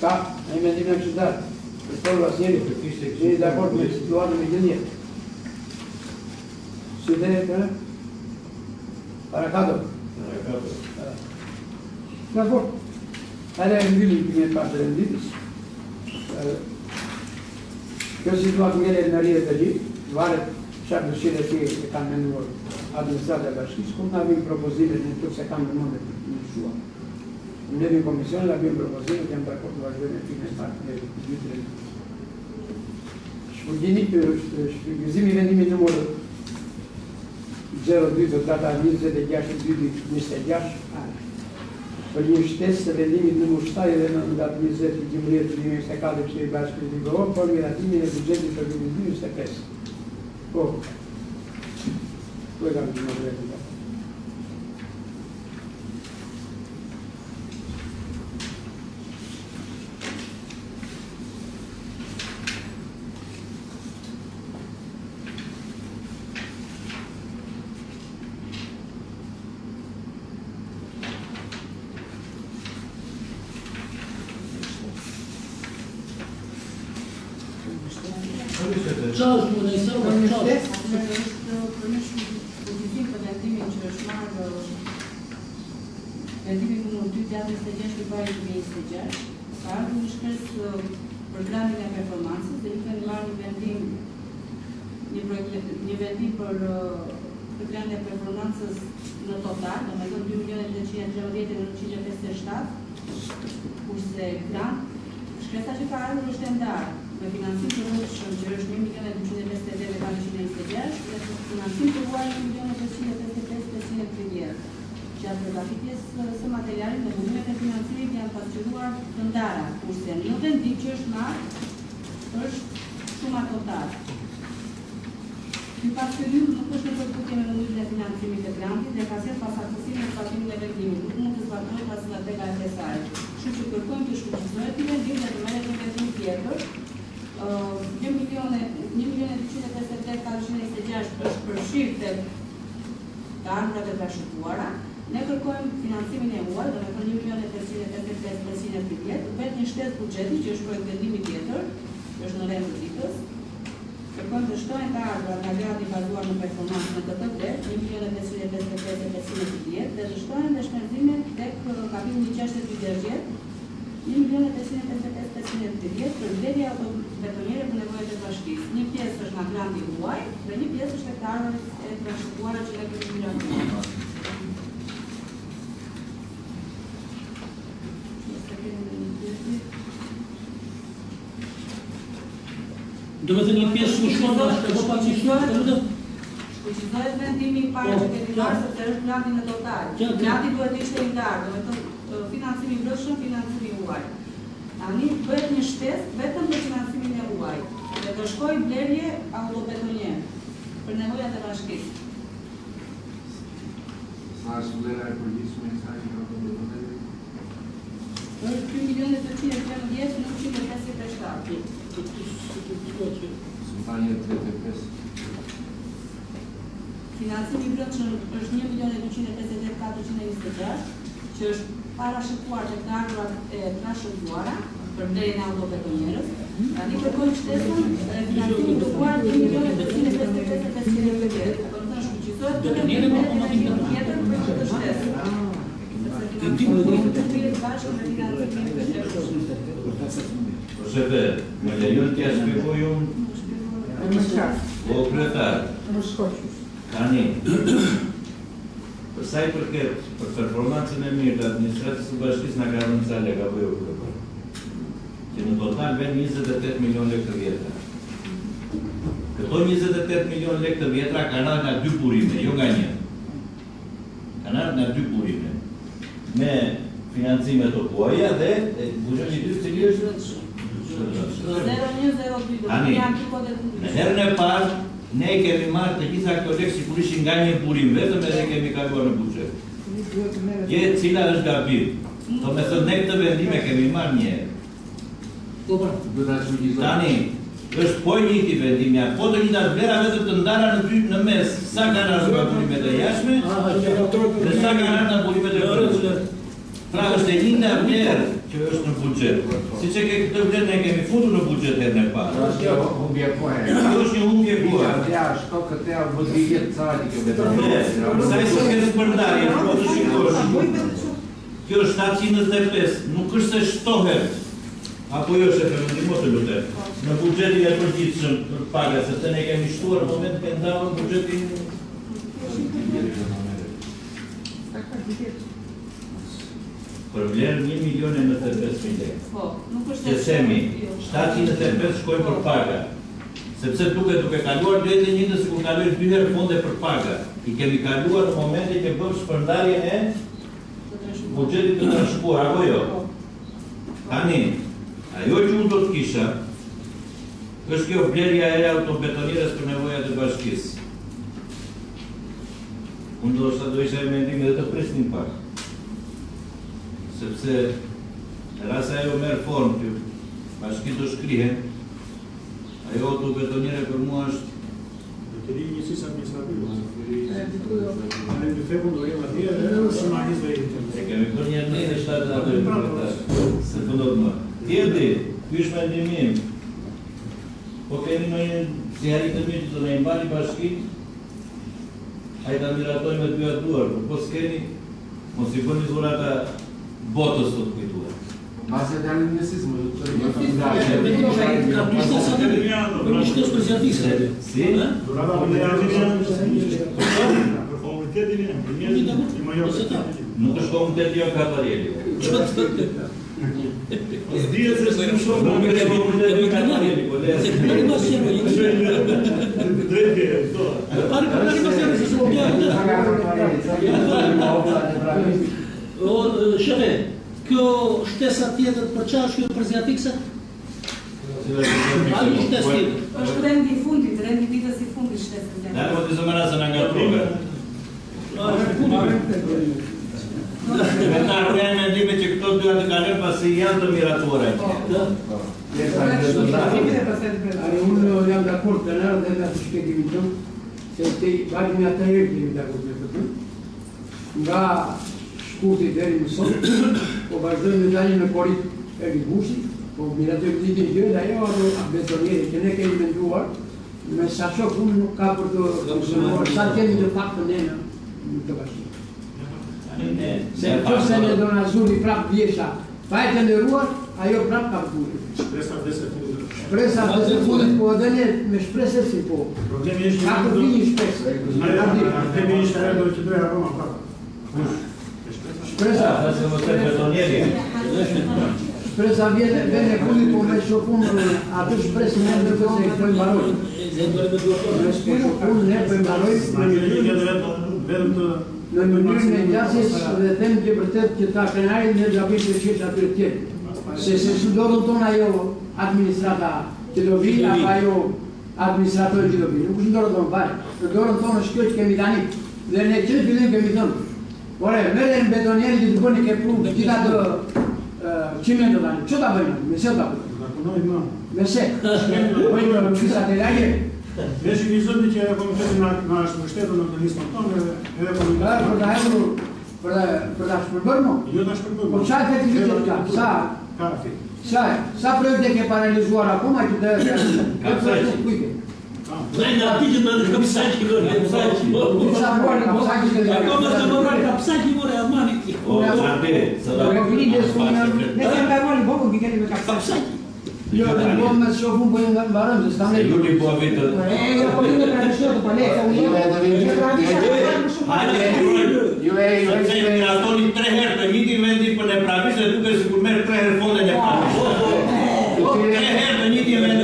A: Ka, e mendim e qytetar, për tolë asnjëri, jeni dakord me situatën e gjendje. Si dhe e të parakato. Dakord. Edhe e mbyllim një partë e nditës. Kjo situatë ngele në rrjet e gjithë, varet çfarë dëshirë e kanë menduar administrata e bashkisë, ku na vijnë propozimet në të se kanë menduar në shua. Ne në komision la abbiamo proposto che abbiamo raccolto la giornata fine parte di shpërgjimi shpërgjimi vendimi numër 02 të data 26/2/26 për një shtesë të vendimit numër 7 dhe në datë 20 gjimëriet 2024 që i bashkë të Evropë për miratimin e buxhetit për 2025. Po, e kam të më drejtë.
F: Qa është më nëjsa, qa është?
B: Atëherë është për një shkëputim për vendimin që është marrë vendimi numër 2-26 i pari 2026, ka ardhur një shkresë programin e performansës dhe i kanë marrë një vendim për programin e performansës në total, domethënë 2.813.957, kurse grant, shkresa që ka ardhur është e ndarë me financim të rrugshëm që është 1.258.426 dhe financim të ruaj 1.555.530, që atë grafitjes së materialit në budimet e financimit janë pasqyruar të ndara, kurse në vendim që është marrë është suma total. Ky pasqyrim nuk është në përputhje me numrin e financimit të grantit dhe ka sjellë pasaktësi në zbatimin e vendimit, nuk mund të zbatohet as nga tega e saj. Kështu që kërkojmë të shfuqizohet ky vendim dhe të merret një vendim tjetër. 1.258.426 është përfshirë tek të ardhurat e trashëguara. Ne kërkojmë financimin e huaj, domethënë 1.855.530, vetë një shtesë buxheti që është projekt vendimi tjetër, është në rend të ditës. Kërkojmë të shtohen të ardhurat nga grati bazuar në performansë në këtë vlet, 1.555.530 dhe të shtohen dhe shpenzimet tek kapitulli 62 1.555.530 për vlerja autobetonjere për nevojat e bashkisë. Një pjesë është nga granti huaj dhe një pjesë është tek të ardhurat e trashëguara që ne kemi miratuar.
F: Do me të një pjesë më shkonë, është e pa një shkonë,
B: shfuqizohet vendimi i parë që kemi marrë sepse është granti në total. Granti duhet të ishte i ndarë, domethënë financimi brendshëm, financimi huaj. Tani bëhet një shtesë vetëm për financimin e huaj dhe do shkojë blerje autobetonjer për nevojat e bashkisë.
D: Sa është vlera e përgjithshme e kësaj autobetonjere?
B: Është 2.813.957. Financimi brendshëm është 1.258.426, që është parashikuar tek të ardhurat e trashëguara për blerjen e autobetonjerës. Tani kërkojmë shtesën e financimit të huaj 1.855.530. Domethënë shfuqizohet këtë tjetër për këtë shtesë.
C: Shefe, më lejon t'ja shpjegoj unë? O kretar, tani, për sa i përket për performancën e mirë të administratës së bashkisë nga ka rënë ca lek apo jo kretar, që në total ven 28 milion lek të vjetra. Këto 28 milion lek të vjetra kanë ardhur nga dy burime, jo nga një. Kanë ardhur nga dy burime. Me financime të huaja dhe buxheti i dytë cili është
B: 0102.
C: Tani, në herën e parë, ne kemi marrë të gjitha këto lek sigurisht nga një burim vetëm edhe kemi kaluar në buxhet. Cila është gabim. Domethënë ne këtë vendim e kemi marrë një herë. Tani, është po njëjti vendimi, po të njëjta vlera vetëm të ndara në mes, sa kanë ardhur nga burimet e jashtme dhe sa kanë ardhur nga burimet e brendshme. Pra është e njëjta vlerë që është në buxhet. Siç e ke këtë vlerë ne kemi futur në buxhet herën e parë.
D: Është humbje kohe.
C: Kjo është një humbje kohe.
D: Ja, shto këtë ja vëdhijet cari kjo vetëm.
C: Sa i përket shpërndarjes, po të shikosh. Kjo 705 nuk është se shtohet. Apo jo shefe, më ndihmo të lutem. Në buxhetin e përgjithshëm për paga, sepse ne kemi shtuar në moment që ndavën buxhetin. Për vlerë 1.095.000 lekë.
B: Po, nuk është
C: Që themi, 705 shkojnë për paga. Sepse duke kaluar drejt e njëjtës si kur kaloj 2 herë fonde për paga. I kemi kaluar në momentin që bëm shpërndarjen e buxhetit të trashëguar, apo jo? Tani, ajo që unë do të kisha, është kjo blerja e autobetonierës për nevojat e bashkisë. Unë do isha e mendim edhe të prisnin pak. Sepse në rast se ajo merr formë që bashkisë do shkrihen, ajo autobetonjere për mua është
E: Të ri njësisë administrative. Në fekun do jemë atje, si marrës dhe jetë.
C: e kemi për një në e 7 ato e se pëndot më. Tjetëri, ky është mendimim. Po kemi në një, si Si arritën mirë që të ne mbani bashkin, a i të miratoj me dyja duar, por po s'keni, mos i bëni dhurata botës të kujtuar.
D: Mase të janë njësismë,
F: Ministrës Prezidentise.
C: Si?
E: Durata për një
C: Nuk është komitet jo Katarjeli.
E: Dihet se s'kem shumë
C: Nuk është komitet jo Katarjeli, po le.
F: Shefe, kjo shtesa tjetër për çfarë është kjo prezidentike? A një shtesë tjetër?
B: Është rendi i fundit, rendi vitës i fundit shtesës.
C: Ne po të zëmëra se në nga truve. Me ta kërën mendime që këto dy atë kalën pasi janë të miratuare.
A: Unë jam dakord të nërë dhe nga të shpjegimin tëmë, se të vajtëm ja të herë të jemi dakord me të tëmë. Nga shkurti deri më sot, po vazhdojmë në dalje në korit e Libushi, po miratojmë ditin gjë, dhe ajo betonjeri që ne kemi menduar, me sa shok unë nuk ka për të funksionuar, sa kemi të pak të nena në të bashkë. Se që se ne do në zuri prap vjesha, pa e të ndëruar, ajo prap ka përgjurë. Shpresa të fundit, po edhe ne me shpresë si po.
E: Problemi është
A: Ka të vini shpresë.
E: Problemi është ajo që doja akoma prapë.
A: Shpresa,
C: Ata se mos e betonjeri.
A: shpresa vjen e fundit, po me shokun atë shpresë ne në të se i pojnë baroj. Me shokun ne pojnë baroj në mënyrën e gjasjes dhe them që vërtet që ta krenarin në gjabit të qesh atyre tjetë. Se së dorën tonë ajo administrata që do vi, apo ajo administratorë që do vi. Nuk është në dorën tonë pare. Në dorën tonë është kjo që kemi tani. Dhe ne që fillim kemi thënë. Ore, mere në betonjeri që të bëni ke pru, gjitha të qimendo tani. Që ta bëjnë? Me se ta bëjnë? Me se? Bëjnë në qësat e lagje?
E: Vesh i vizoti që komitetin na është mbështetur në të listën tonë edhe komitetin.
A: Për ta shpërbërë,
E: Jo ta shpërbërë.
A: po qa efektivitet ka? Sa projekte ke paralizuar akoma që të kujke?
F: Në ati që në kapsaqi lori, kapsaqi.
A: Sa mori, kapsaqi që
F: Akoma të mori kapsaqi mori amani.
C: O, atë, së da
B: Ne kem gaboni boku që keni me kapsaqi.
A: Jo, në bomë me shofun po jenë nga mbarëm, se s'kam
C: Se ju li po vitë.
B: Po ju me tradicionet, po ne,
C: Se miratoni 3 herë të njëti vendi për ne pravisht dhe duke si kur merë 3 herë fonde ne pravisht. 3 herë të njëti vendi.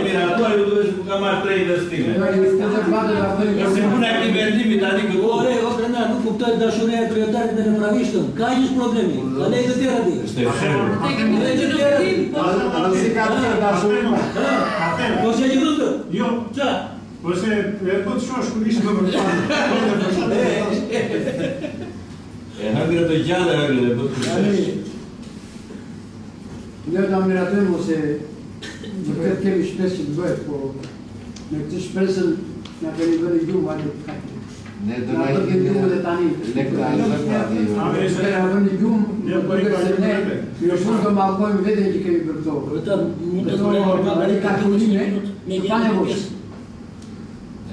C: Miratuar, ju duke si kur ka marrë 3 investime. Se puna e këti vendimi tani
F: Ore, krenar, nuk kuptoj dashuria e kryetarit me në pravishtën. Ka gjithë problemi. Ka lejtë të tjera di.
C: Është e fshërë.
F: Po që gjithë të?
E: Jo,
F: Qa?
E: po se e po të shosh kur ishte më përpani.
C: E hëngre të gjallë e hëngre dhe bëtë kërëshë.
A: Ne të miratojmë ose në këtë kemi shpresë që të bëhet, po në këtë shpresën në kemi bëri gjumë atë të kajtë.
D: Ne do
A: Në atë këtë gjumë dhe tani. Ne bëni gjumë, në shumë të malkojmë vetën që kemi për këto.
F: Këta mund të
A: Në kalkulime, të pa nevojës.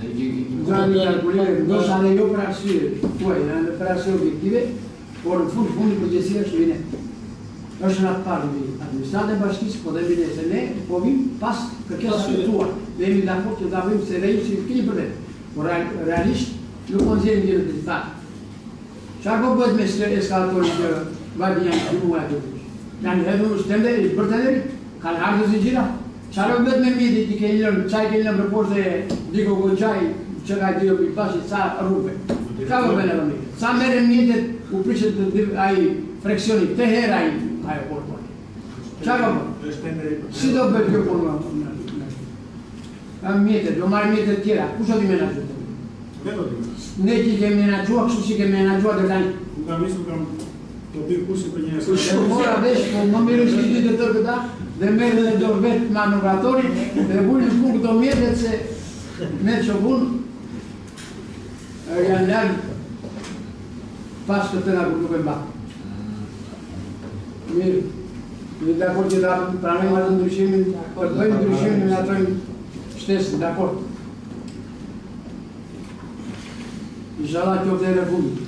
A: Në kalkulime, ndoshta dhe jo për arsye tuaj, për arsye objektive, por në fundi përgjësia është vine. është në atë parë në administratë e bashkisë, po dhe mine se ne, po vim pas kërkesave të tua. Dhe jemi dakord që da vim se dhe ju si kini për vetë. Por realisht, nuk konzjerim gjërë të gjitha. Qarë po bëhet me eskalatori që vajtë janë që mua e të vishë? Janë edhe në shtemde, i për të edheri, kanë ardhë zi gjira. Qarë po bëhet me mjeti që ke njërën, qaj ke njërën për poshtë dhe diko ko qaj, që ka i dio për pashit, sa rrupe. Ka po bëhet edhe mjetet. Sa mere mjetet u prishet aji freksioni, të hera ajo porto. Qa ka bërë? Si do bëjt kjo por në kam mjetet, do marrë mjetet tjera, ku shë di menagju të? Ne që ke menagjua, kështu që ke menagjua të tani.
E: Nuk kam nisë, kam të bërë kursi për një
A: E mora vesh, po më mirë është i të tërë këta, dhe merë dhe do vetë manovratori, dhe bujnë në punë këto mjetet se me që punë, janë lagë pas të tëra kur nuk e mba. Mirë. Jemi dakord që ta pranojmë atë ndryshimin, të bëjmë ndryshimin në atë shtesë, dakord. Inshallah kjo të ere fundit.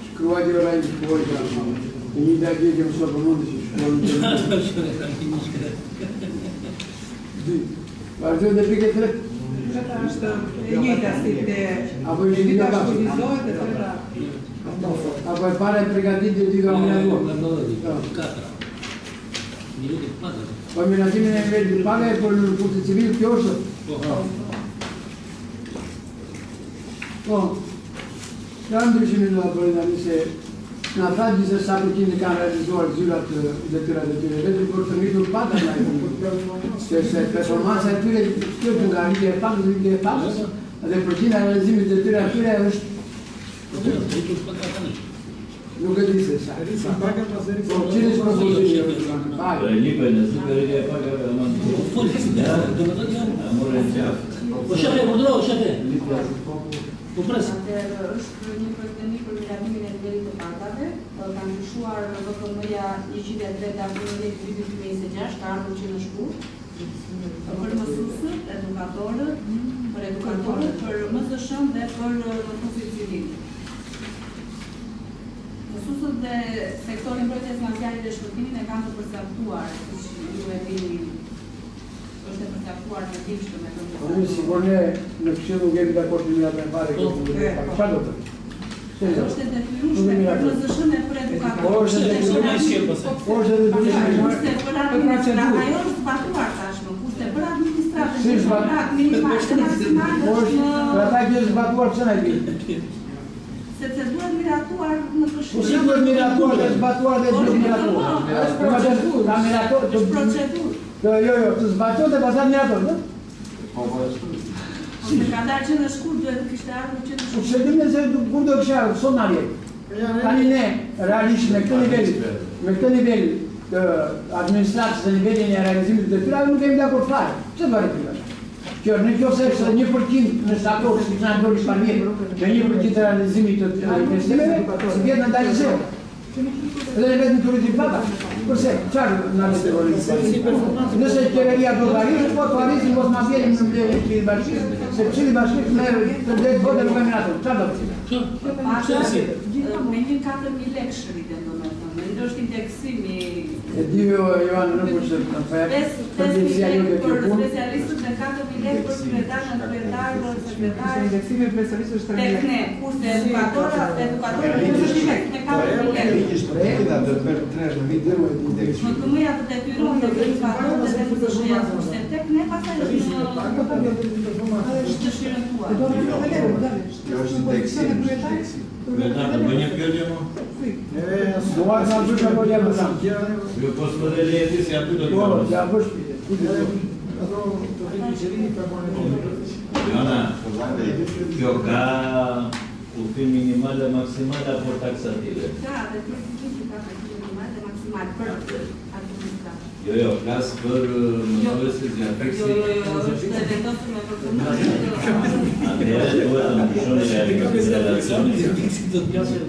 A: Shkruajtë ora i shkruajtë, e një dagje që mëso për mundë që shkruajtë. Vazhdojnë dhe pike 3.
H: Është e njëjta si te
A: Apo ishte një
H: dita
A: bashkë.
H: shkurtizohet e treta.
A: Apo e para e pregatit dhe dy ka minatuar. Po minatimin e vetë paga e për kurse civil kjo është. Po, ka ndryshimin në apërinami se në tha gjithë sa përkin e kanë realizuar zyrat dhe tyrat e tyre, vetëm për të rritur pata në e se performansa e tyre kjo të nga rritje e pakës, dhe përkin e realizimit e tyre atyre është nuk e di se sa. Po, qënë është propozimi?
C: Lipe, nëse për rritje e pakë, amore në qafë.
F: Po shate, modro, shate. Po pres.
B: Atëherë është një projektimi për miratimin e nivelit të pakave, ka ndryshuar VKM-ja 103/2026, ka ardhur që në shkurt, për mësuesët, edukatorët, për MSSH-n dhe për mësuesit civil. Mësuesët dhe sektorin mbrojtjes financiare dhe shpërtimin e kanë të përcaktuar, siç ju e dini, është e përcaktuar në dimshme me këtë.
A: Unë sigur ne në këshill nuk jemi dakord me ata e parë që çfarë do të thotë?
B: Është e detyrueshme për MSSH-n e për edukatorët.
A: Është e detyrueshme.
B: Ajo është zbatuar tashmë, kurse për administratën
A: Si zbatuar? Për ata që është zbatuar pse na i bën?
B: sepse duhet miratuar në
A: Po
B: këshill.
A: si duhet miratuar dhe zbatuar dhe duhet miratuar?
B: Është procedurë.
A: Ta mirator,
B: Është procedurë.
A: jo, të zbatuar dhe pastaj mirator, no?
B: Ose ka dalë që në shkurt duhet të kishte ardhur që në
A: Po
B: shkurt.
A: pse dimë se kur do kishte ardhur sot na vjen. Tani ne realisht me këtë nivel të administratës dhe nivelin e realizimit të tyre nuk kemi dakord fare. Pse bëhet kjo? Kjo në kjo se është 1% në stator që na doli par vjet, me 1% të realizimit të investimeve, si vjen në dalë zero. Edhe ne vetëm turizim plata. Përse? Çfarë na le të realizojmë? Nëse qeveria do të arrijë, po të arrijë mos na vjen në mbledhje bashkë, se çili bashkë merr të drejtë votë në kaminator. Çfarë do të thotë?
B: Me 4.000 lekë shëriten, domethënë. Është indeksimi.
A: E di Johan nuk është të për
B: specialistët në 4.000 lekë për sekretarë, sekretarë.
H: Indeksimi i specialistëve është 3.000
B: Tek ne, kurse edukatorët është me 4.000 lekë. Në këmëja të detyron të edukatorët dhe MSSH-ja, kurse tek ne pastaj është të shirëntuar.
D: Kjo është indeksimi.
C: Vetë bëj një pyetje më.
A: Duar sa duhet të bëjë më shumë.
C: Ju po s'përdeli e ti si aty do të
A: Po,
C: bësh.
A: ja bësh.
C: Joana, kjo ka ufim minimal dhe maksimal apo taksative?
B: Ka, dhe kjo ka minimal dhe maksimal për administratë.
C: Jo, flas për mësuesit nga
B: është
C: Peksi.
B: e vendosur me përpunë.
C: Atëherë duhet të ndryshoni relacionin.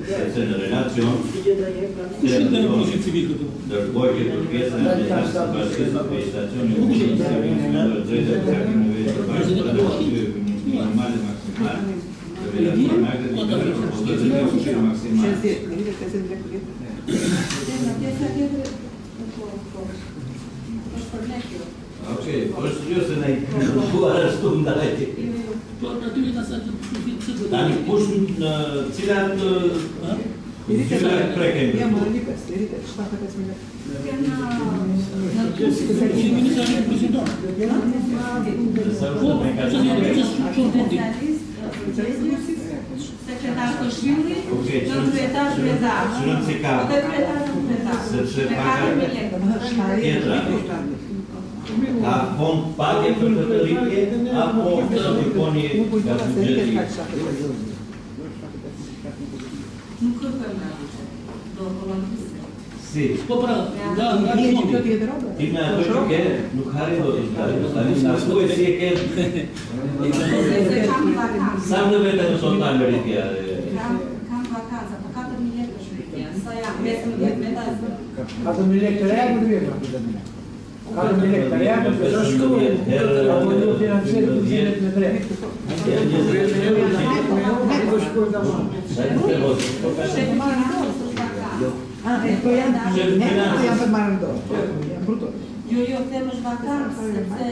C: Sepse në relacion dërgoj këtë pjesën e administratës së bashkisë të stacionit të drejtë të nivelit të bashkë për minimal dhe maksimal. Të relacionat dhe nivelin ose të nivelin maksimal.
B: Është për ne kjo.
C: Okej, është jo se ne duar ashtu ndaj.
F: Po aty ka sa të
C: Tani kush në cilat preken?
H: Jam në Lipës, deri 75.000 lekë.
B: Në sekretar të shyllit, në kryetar kryetar.
C: Shënon se ka.
B: Dhe kryetar kryetar.
C: Sepse
B: Me
C: paga
B: 4.000 lekë.
C: tjetra. Ka fond pake për këtë rritje, apo të shikoni nga buxheti?
B: Nuk kërkojmë nga buxhet. Do volontisë.
C: Si?
F: Po pra, nga
H: Nije që
F: fondi.
H: kjo tjetër robe.
C: Ti me ato që ke, nuk harri do të shkari. Tani na thuaj si e ke.
B: Se kam vakanca.
C: Sa në vete në total rritja?
B: Kam vakanca, po 4.000 lekë është rritja. Sa jam 15 veta.
A: 4.000 lekë të reja për të vjetra. 4.000 lekë të reja për të vjetra. Apo një financieri për të me tre.
H: Po janë për marrën dorë. Janë bruto.
B: Jo, them është vakancë, sepse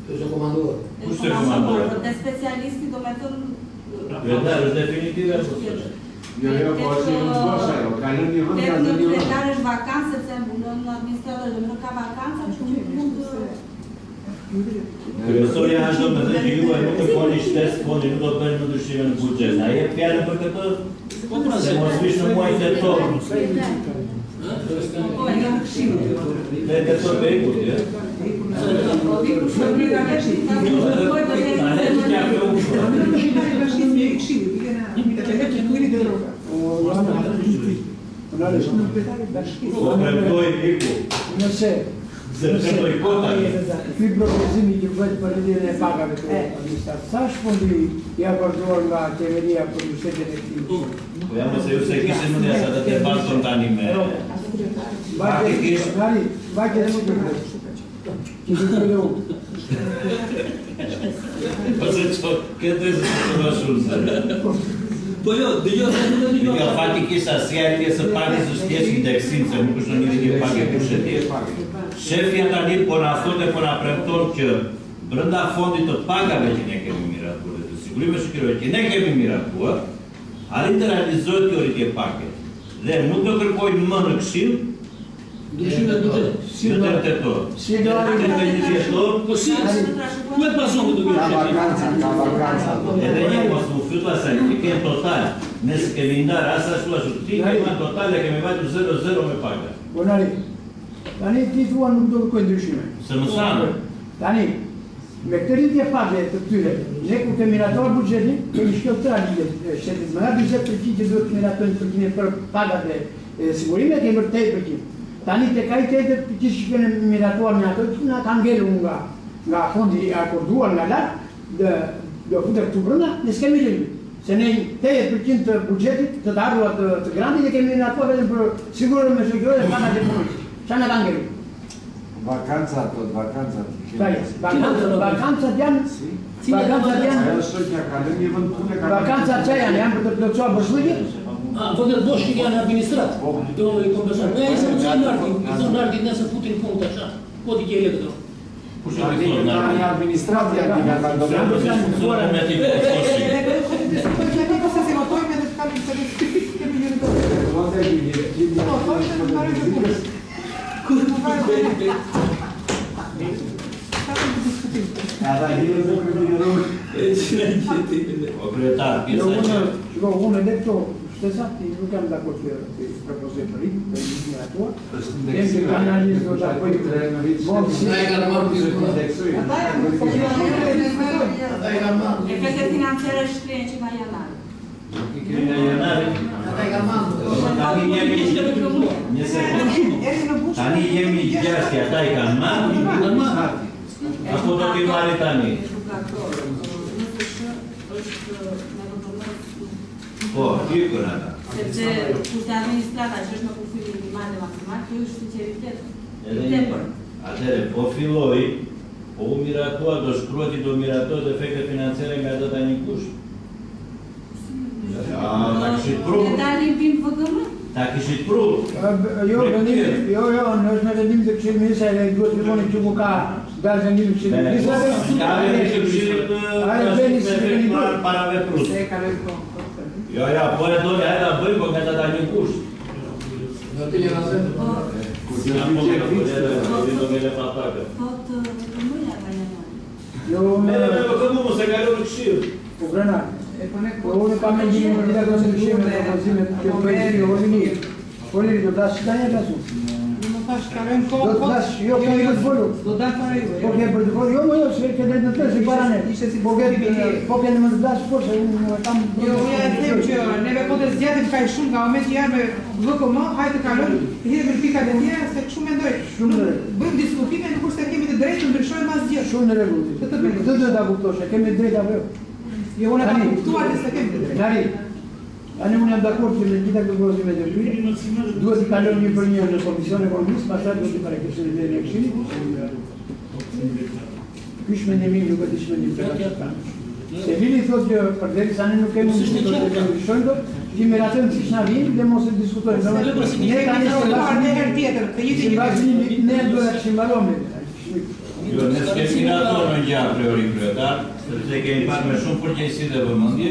A: Është komanduar.
C: Kush të komanduar?
B: Dhe specialisti do me thënë...
C: Vetar, është definitive apo s'është?
D: Jo, po është një mos ajo, ka lënë një vend, ka lënë një vend.
B: Vetar është vakancë, sepse mbulon administrator dhe nuk ka vakanca, që mund
C: Kryesorja është do me dhe që juaj nuk e poni shtesë, fondi nuk do të bëjnë në ndryshime në buxhet. A jep fjalën për këtë?
F: Po pra,
C: Se mos vish në muaj tetor.
B: Po, e jam këshimë.
C: Dhe tetor bekut, ja? Po premtoj Liku.
A: Nëse
C: Se premtoj kota.
A: ky propozimi që bëhet për lidhjen e pagave të administratë, sa shfondi ja përdoruar nga qeveria për mbështetjen e këtij?
C: Po jam se ju se kishin mundja sa të të bashkon tani me...
A: Vajte e shumë që të të lu.
C: Po se që, këtë e zë të bashkun se...
F: Po jo, dëgjoj se nuk e dëgjoj.
C: Jo, fatikisht asjarje së pagës është thjesht indeksim, se nuk është në një pagë pushtetie. Shefja tani po na thotë, po na premton që brenda fondit të pagave që ne kemi miratuar dhe të sigurime shkirojë që ne kemi miratuar, arrin të realizohet kjo rritje pake. Dhe nuk do kërkojnë më në këshill
F: Ndryshime të buxhetit.
C: në tërë tetor.
A: Si do arrin
C: Në një tetor,
F: Po si? Ku e pason këtë
D: Ka
F: gjë?
D: vakanca.
C: edhe një mos më fytla sa i kemë total. Nëse kemi ndarë asa ashtu ashtu, ti kemi total e kemi vajtur 0-0 me paga.
A: Bonari, tani ti thua nuk do kërkoj ndryshime.
C: Se më sanë.
A: Tani, me këtë rritje pake të këtyre, ne ku kemi miratuar buxhetin, kemi shkjo të radhje shtetit. Më nga 20% që duhet të miratojnë përkine për pagat e sigurime, kemi për 8%. Tani të ka i 8% që kemi miratuar në ato, që nga ka ngelu nga fondi i akorduar nga lartë, do futer këtu brënda, ne s'kemi lënjë. Se ne 8% të buxhetit të ardhurat të grandit e kemi miratuar edhe për sigurën me shëgjore dhe pagat e punës. Qa nga ka ngelu?
D: Vakanca tot, vakanca.
A: Vakancat janë,
D: Ajo shtëpja ka lënë një vend pune, ka
A: vakancat që janë për të plotësuar bëshllëqe?
F: Vendet bosh që janë administrat. Do i kompensuar. Ne isëm në nartit, nëse futin punë të asha. Po t'i gjele këto.
C: Kush e
D: Tani
C: të thonë
D: tani administratja di ka
C: Do të funksionon me ti kostoshi.
H: Se votojmë edhe të kalëm sërish, kemi një rëndore.
D: Ata hirë dhe kërëmirur.
C: O kryetar, pjesa që...
A: Shiko, unë edhe këto shtesa, ti nuk jam dakord që propozoj të rritë, për një miratua. Dem që ka analizë do të apoj të
B: Efekte financiare shkrihen që nga janar.
C: Nuk i kemi nga janari. Tani jemi... Një sekundë. Tani jemi gjashti, ata i kanë marrë. Apo do t'i marri tani? Po, ikën ata.
B: Sepse kushte administrata që është në kufimin minimal dhe maksimal, kjo është sinceritet.
C: Edhe një. Atëre, po filloj, po u miratua, do shkruat i do miratuat efekte financiare nga data një kusht. Ta kishit pru.
B: Ne dalim bim VGM?
C: Ta kishit pru.
A: Jo, në është në vendim të këshilë ministra e duhet të filloni që mu ka dalë vendim të këshilë ministra.
C: Ka veni që këshillit në efektuar parave prus. Jo, po e dole, hajda bëjmë, po nga data një kusht. Apo do me le papakë.
B: Po të VGM-ja nga janar.
A: Jo,
C: Me VGM mu se kalon në këshill.
A: po Grenar, po unë kam mendimin në lidhje me ndryshimet e propozimet që bëjnë ordinir. Poliri, do dash tani apo asu?
H: Më thash kalojmë
A: Do
H: kohë.
A: të dash, jo ke për të folur.
H: Do dal para juve.
A: Po ke për të folur, jo, jo, se ke drejt në të si para ne.
H: Ishte si
A: Po ke në më të dash po se unë kam.
H: Jo, ja e them që neve po të zgjatim kaq shumë nga momenti janë me VKM, hajde kalojmë, hidhemi në pikat e tjera se kështu mendoj.
A: Shumë drejt.
H: Bëjmë diskutime, nuk është se kemi të drejtë të ndryshojmë asgjë.
A: Shumë në rregull. Të do ta kuptosh, e kemi drejt apo jo?
H: Jo, unë e kam
A: Tani.
H: kuptuar se kemi të drejtë.
A: Tani, tani unë jam dakord që me gjitha këto gozime të tyre, duhet të kalojmë një për një në Komision Ekonomist, pastaj duhet të parekësojmë në e Këshillit. Ky shmendim nuk është shmendim të rrethana. Se Vili thotë që përderisa ne nuk kemi diskutuar të ndryshojmë dot, ti meratën siç na vjen dhe mos e diskutojmë. Ne tani
H: Në herë tjetër, të jetë një
A: bashkë ne duhet të shimbalojmë.
C: Jo, ne s'kemi rator në gjë a priori kryetar, sepse kemi parë me shumë përgjegjësi dhe vëmendje,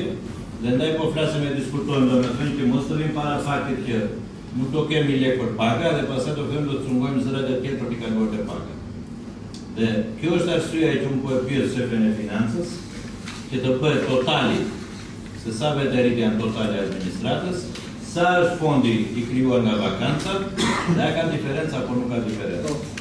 C: dhe ndaj po flasim e diskutojmë domethënë që mos të vim para faktit që nuk do kemi lek për paga dhe pastaj do them do të cungojmë zërat e tjera për të kaluar te paga. Dhe kjo është arsyeja që unë po e pyet shefin e financës, që të bëhet totali, se sa vetë janë totale administratës, sa është fondi i krijuar nga vakanca, dhe a ka diferencë apo nuk ka diferencë.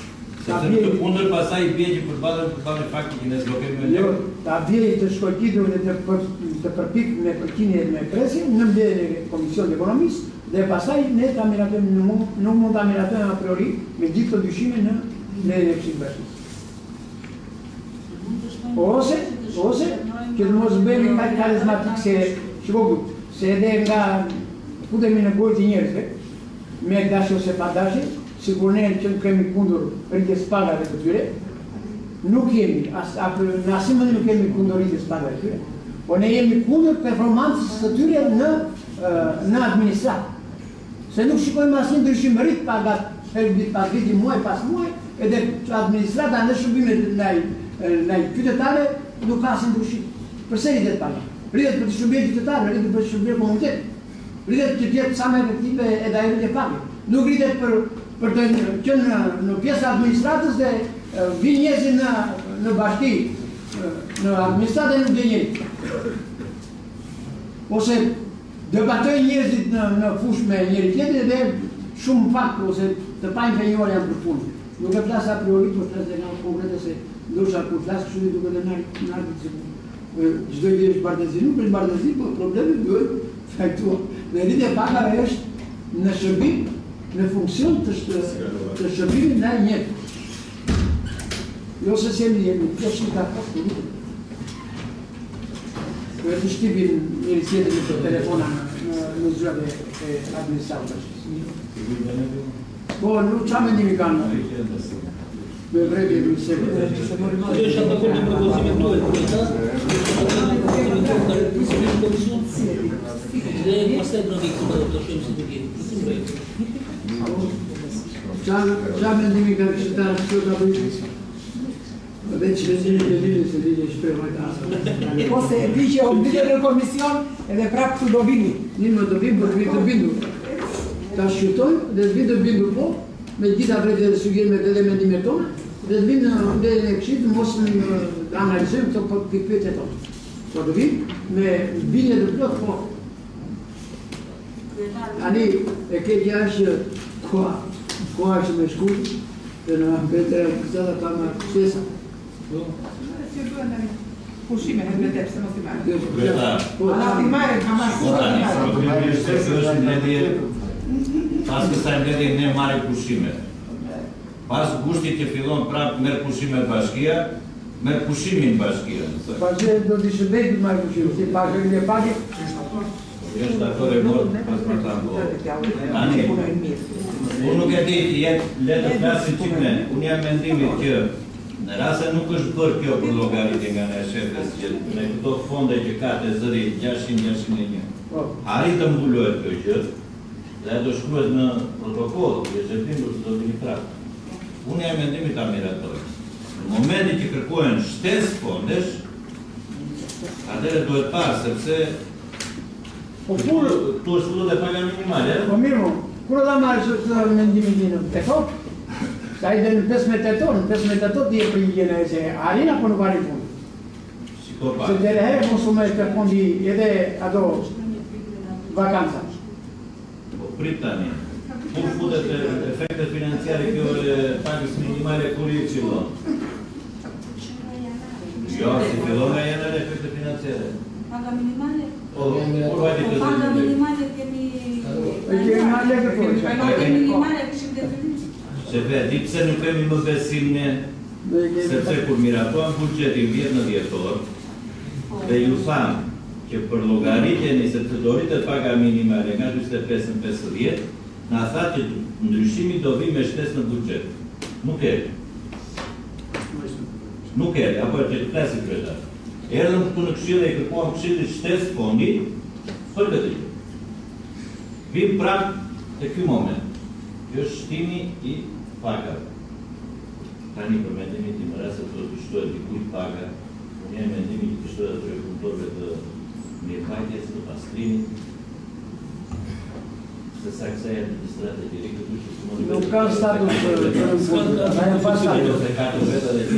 C: Sepse në të kundër pasaj i bje që përballë fakti që ne s'do kemi me
A: Jo,
C: lekë.
A: ta bje të shkojtitur dhe të përpik me përkinje me presin në mbledhjen e Komisionit Ekonomist dhe pastaj ne ta miratojmë nuk mund ta miratojmë a priori me gjithë të dyshime në mbledhjen e Këshillit Bashkisë. Ose që të mos bëhemi kaq karizmatik se edhe nga futemi në gojë të njerëzve me dashje ose pa dashje, sikur ne që kemi kundër rritjes pagave të tyre, nuk jemi, në asnjë mënyrë nuk kemi kundër rritjes pagave të tyre, po ne jemi kundër performancës së tyre në administratë. Se nuk shikojmë asnjë ndryshim rrit pagat pas viti muaj pas muaj, edhe administrata në shërbimet ndaj qytetarëve nuk ka asnjë ndryshim. Përse rritet paga? Rritet për të shërbyer qytetarëve, rritet për të shërbyer komunitetin. Rritet që të jetë sa më efektive edhe ajo e pagës. Nuk rritet për të qenë në pjesë administratës dhe vinë njerëzit në bashki, në administratë nuk dhe njëri. Ose debatojnë njerëzit në fushë me njëri tjetrin dhe shumë fakt ose të pa impenjuar janë për punë. Nuk e flas a priori, por flas dhe nga konkrete se ndoshta kur flas kështu duke të në arbitër. Çdo gjë është bardhëzi, nuk është bardhëzi, por problemi duhet fajtuar. Dhe rritja e pagave është në shërbim, në funksion të shërbimit ndaj njerëzve. Jo se jemi ka pasur. Po të shtypin njëri tjetrin në telefona në zgjuar e administratës. Po, nuk qa mendimi kanë me vrejtje në sekundë.
F: Ajo është dakord me propozimin tuaj, komitet. Dhe pastaj do të shohim si do jetë.
A: Qa mendimi kanë qytetarët që ta bëjnë? Veç vendimi të lidhjes se lidhje shpërvajta.
H: Ose e di që o bile në komision edhe prapë këtu do vini.
A: Një më të vinë, për të vinë të bindur. Ta shqytojnë dhe të vinë të bindur po, me gjitha vrejtje dhe sugerimet dhe mendimet tonë, dhe të vinë në mbledhjen e Këshillit, mos në analizojmë këto pyetje tonë. Po të vinë me bindje të plot po. Ani e keqja është koha është me shkurt, dhe në mbetër e kësata ka me qesa.
H: Si duhet tani pushime në mbledhje pse mos i marrë.
C: Kryetar.
H: Ana ti marrë, ka marrë.
C: Problemisht se kjo është mbledhje, pas kësaj mbledhje ne marrim pushime. Pas gushtit që fillon prapë merr pushimet bashkia, merr pushimin bashkia.
A: Pastaj do të shërbej të marrë pushime, si pagë e pagë.
C: Është dator e mort pas për ta bërë. Tani, unë nuk e di, le të flasim çik ne. Unë jam mendimit që në rast se nuk është bërë kjo për llogaritje nga ne shefes që me këto fonde që ka të zëri 600-601. Arrit të mbulohet kjo gjë dhe do shkruhet në protokoll, që është bindur se do të litratë. Unë jam mendimit ta miratoj. Në momentin që kërkohen shtesë fondesh, atëherë duhet parë sepse
A: Po kur
C: tu është fullu dhe paga minimale,
A: po mirë, kur do marrë të mendimin tinë? Tetor? Sa i në 15 tetor, në 15 tetor ti e përgjigjen se arin apo nuk arin punë.
C: shiko pa.
A: Se dere herë konsumet të fondi edhe ato vakanca.
C: Po prit tani. Kur futet efektet financiare kjo pagës minimale kur i fillon? Jo, si fillon nga janar efektet financiare.
B: Paga minimale?
C: Kur vajti të
B: Paga minimale kemi... Paga minimale këshim definim.
C: Shefe, di pse nuk kemi më besim ne, sepse kur miratuam buxhetin vjet në dhjetor, dhe ju thamë që për llogaritjen e sepse do rritet paga minimale nga 45 në 50, na tha që ndryshimi do vi me shtesë në buxhet. Nuk e. Nuk e, apo e të klasi kryetar. Erdhëm këtu në këshill e kërkuam këshillit shtesë fondi për këtë gjë. Vim prapë te ky moment. Kjo është shtimi i pagave. Tani për mendimin tim rase të shtohet dikujt paga, unë jam mendimi që të shtohet atyre punëtorëve të mirëmbajtjes, të pastrimit, se sa kësaj administratë e direkt të dushë së mori...
A: Nuk ka status të janë pa status.
C: Se ka të veta dhe që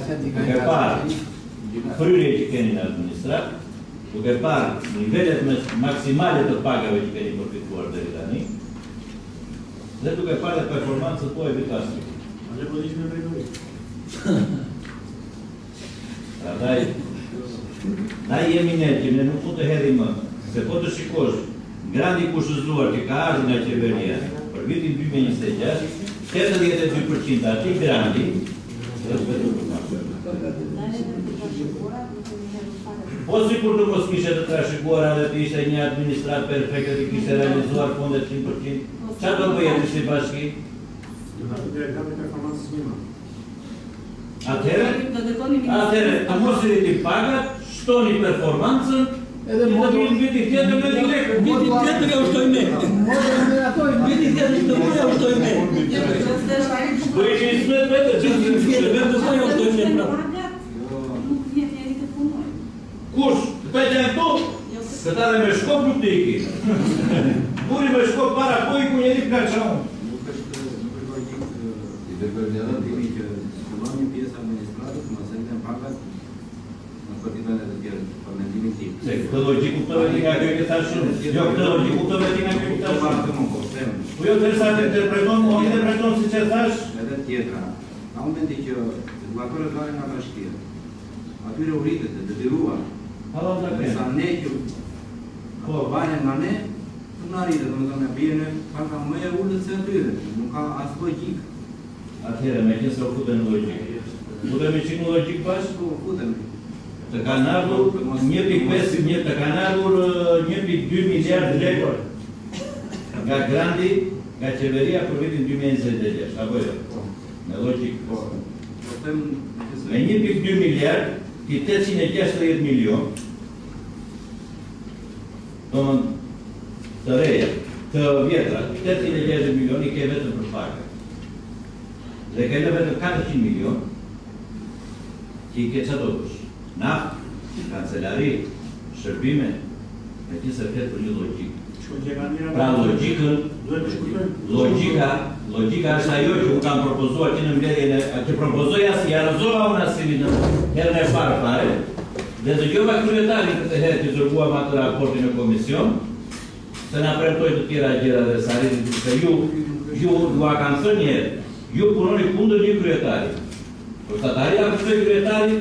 C: të duke parë fryrje që keni në administratë, duke parë nivellet maksimale të pagave që keni përfituar deri tani, dhe duke parë dhe performancët po e vitastri.
E: Ale po dish me drejtori.
C: Prandaj, na jemi ne që ne nuk po të hedhim më, se po të shikosh grandi kushëzuar që ka ardhur nga qeveria për vitin 2026, 82% ati grandi, po sikur të mos kishe të trashëguara dhe të ishte një administrat perfekte të kishte realizuar fondet 100%, çfarë do bëjë si bashki? Atëherë, të mos i rritin pagat, shtoni performancën,
A: Edhe
C: vitin tjetër me direkt.
F: Vitin tjetër ja ushtojmë ne. Vitin tjetër të mund ja ushtojmë ne.
C: Po i smet vetë që kush? Këta që janë këtu? Këta dhe me shkop nuk të iki. Kuri me shkop para po i ku njeri ka qaun.
D: Nuk është logjik i determinat dimi që skuloni pjesë administratës, më sëndën pagat në partitanet e tjerë, për mendimin tim.
C: Se këtë logjik kuptove ti nga kjo i këta shumë. Jo, këtë logjik kuptove ti nga kjo i këta shumë. Po jo, tërsa të interpreton, o interpreton si që thash?
D: Edhe tjetra, ka unë mendi që regulatorët vare nga bashkia, atyre u rritet e detyruar, sa ne që vare nga ne, të në rritet, dhe më të me bjene, ka më e ullët se atyre, nuk ka asë logjik.
C: Atëherë, me qënë se u fute në logjik. Futemi që në logjik bashkë?
D: Po, futemi.
C: Të kanë ardhur 1.5, të kanë ardhur 1.2 miliard lekë nga grandi, nga qeveria për vitin 2026, apo jo? Me logjik. Me 1.2 miliard, ti 860 milion, domën të reja, të vjetra, 860 milion i ke vetëm për paga. Dhe ke vetëm 400 milion, që i ke qato dush. Naftë, kancelari, shërbime, me që se fletë për një logjikë. Pra logika është ajo që u kam propozuar që në mbledhjen që propozoja si jarëzova unë asimi në herën e parë pare, dhe dëgjova kryetarin këtë herë që dërguam atë raportin në komision, se na premtoi të tjera gjëra dhe saritit, se ju a kanë thënë njerë, ju punoni kundër një kryetari. Përstataria kështoj kryetari,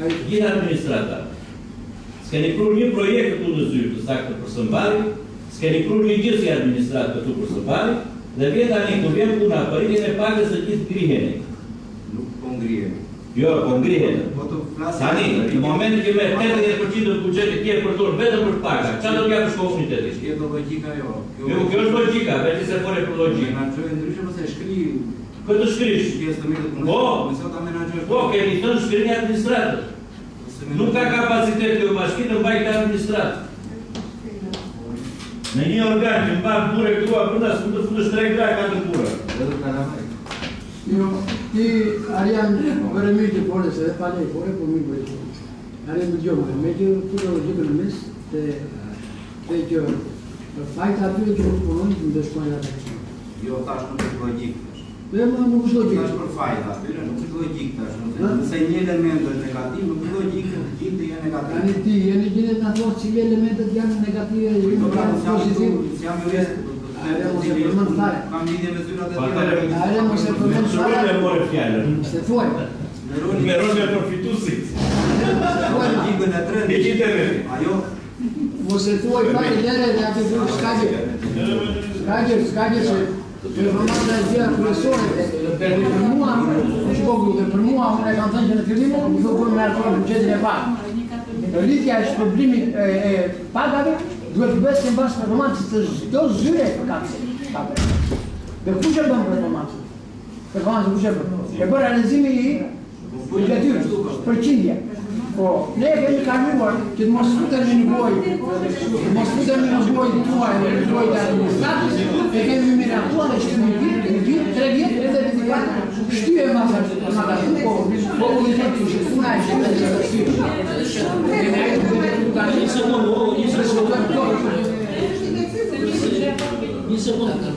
C: gjithë administratar. S'keni prur një projekt këtu në zyrë të saktë për Sëmbari, s'keni prur një gjithë si administratë këtu për Sëmbari, dhe vjen tani të vjen puna për rritjen e pagës së gjithë griheni.
D: Nuk po ngriheni.
C: Jo, po ngriheni. Tani, në momentin që me 80% të buxhetit tjerë përdor vetëm për paga, çfarë do t'japësh komunitetit?
D: Kjo logjika jo.
C: Jo, kjo është logjika, vetë se fole për logjikë.
D: Menaxhoj ndryshe ose shkri.
C: Këtë shkrish.
D: Pjesë të mirë të punës.
C: Po,
D: nëse ta menaxhosh.
C: po, keni thënë shkrini administratës. Nuk ka kapacitet kjo bashki të mbajtë administratë. Në një organ që mba bure këtua përnda së të fundës 3 gra ka të bure.
A: Jo, ti Arian vërëmi që pole se dhe pale i pole, po mi bërë. Arian më gjome, me që të logjikë në mes, të që fajtë atyre që nuk punojnë, të më dëshkojnë atë kështë.
D: Jo, tash nuk është logjikë.
A: Dhe më nuk është logjik.
D: Tash për fajta, nuk është logjik tash. Nëse një element është negativ, nuk është logjik që të gjithë janë negativ.
A: Tani ti jeni gjithë të thotë që elementet janë negative, janë pozitive.
D: Jam jurist. Kam lidhje me zyrat e tjera.
A: Ajde mos e përmend fare.
C: Shumë e morë fjalën.
A: Se thuaj.
C: Me rol e përfituesit.
D: Logjikën e tretë. Ajo
A: Mos e thuaj fare lere dhe aty thuaj skaqe. Skaqe se informata e tjera kryesore për mua, për mua unë e kam thënë që në fillim nuk do të më artojë buxhetin e parë. Rritja e shpërblimit e pagave duhet të bëhet mbas performancës të çdo zyre për kapse. Dhe kush e bën performancën? Performancën kush e bën? E bën realizimi i buxhetit përqindje. Po, ne kemi kaluar që të mos futemi në bojë, tuaj, në bojë të administratës, e kemi miratuar dhe shkëmi vit, 3 vjet, edhe dedikat, shtyje masat, po u në të që puna e shkëtë të shkëtë. Një sekundë.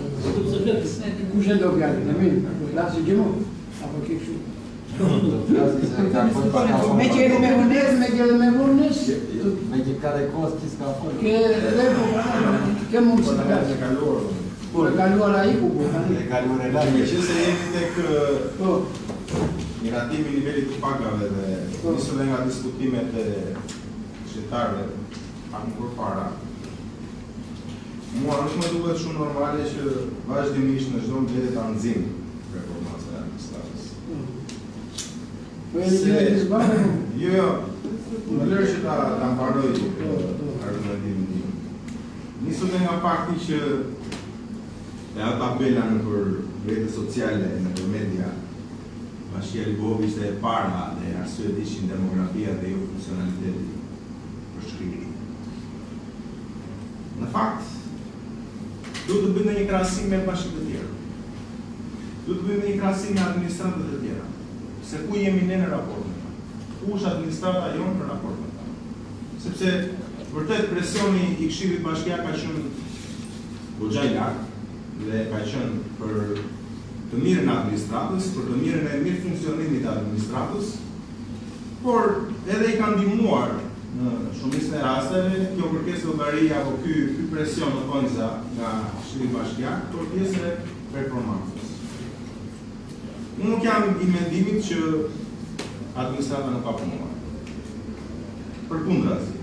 A: Kush e do fjallë, në minë, lasë gjemo, apo kekë shumë.
H: Me që edhe me vërnes,
D: me që ka dhe kohës që s'ka fërë.
A: Ke mundë së të gajtë. Por e kaluar a i ku po.
I: E kaluar e la. Me që se jemi tek miratimi nivelit të pagave dhe nisu dhe nga diskutimet e qytetarëve pak më përpara. Mua nuk më duket shumë normale që vazhdimisht në çdo mbledhje ta nxjim performancën e administratës. Jo, më lërë që ta mbaroj argumentimin tim. Nisu dhe nga fakti që e ato tabela në për rrjetet sociale, në për media, Bashkia Libovi ishte e para dhe arsyet ishin demografia dhe jo funksionaliteti për shkrimi. Në fakt, duhet të bëjmë një krahasim me bashkitë të tjera. Duhet të bëjmë një krahasim me administratët e tjera. Se ku jemi ne në raport me ta? Ku është administrata jonë në raport me ta? Sepse vërtet presioni i Këshillit Bashkiak ka qenë goxha i lartë dhe ka qenë për të mirën e administratës, për të mirën e mirë funksionimit të administratës, por edhe i ka ndihmuar në shumicën e rasteve kjo kërkesë llogarie apo ky presion në konza nga Këshilli Bashkiak për pjesën e performancës. Unë nuk jam i mendimit që administrata nuk ka punuar. Përkundrazi.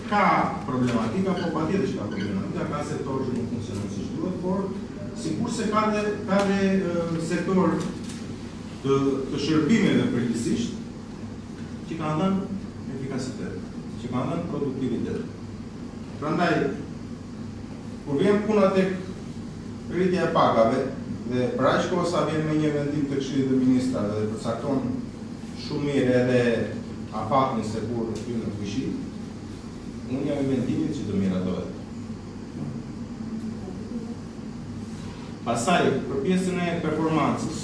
I: Ka problematika, po patjetër që ka problematika, ka sektor që nuk funksionon siç duhet, por sigurisht se ka dhe sektor të shërbimeve përgjithsisht që kanë dhënë efikasitet, që kanë dhënë produktivitet. Prandaj, kur vjen puna tek rritja e pagave, dhe për aq kohë sa vjen me një vendim të Këshillit të Ministrave dhe përcakton shumë mirë edhe afatin se kur hyn në fuqi, unë jam i mendimit që do miratohet. Pastaj, për pjesën e performancës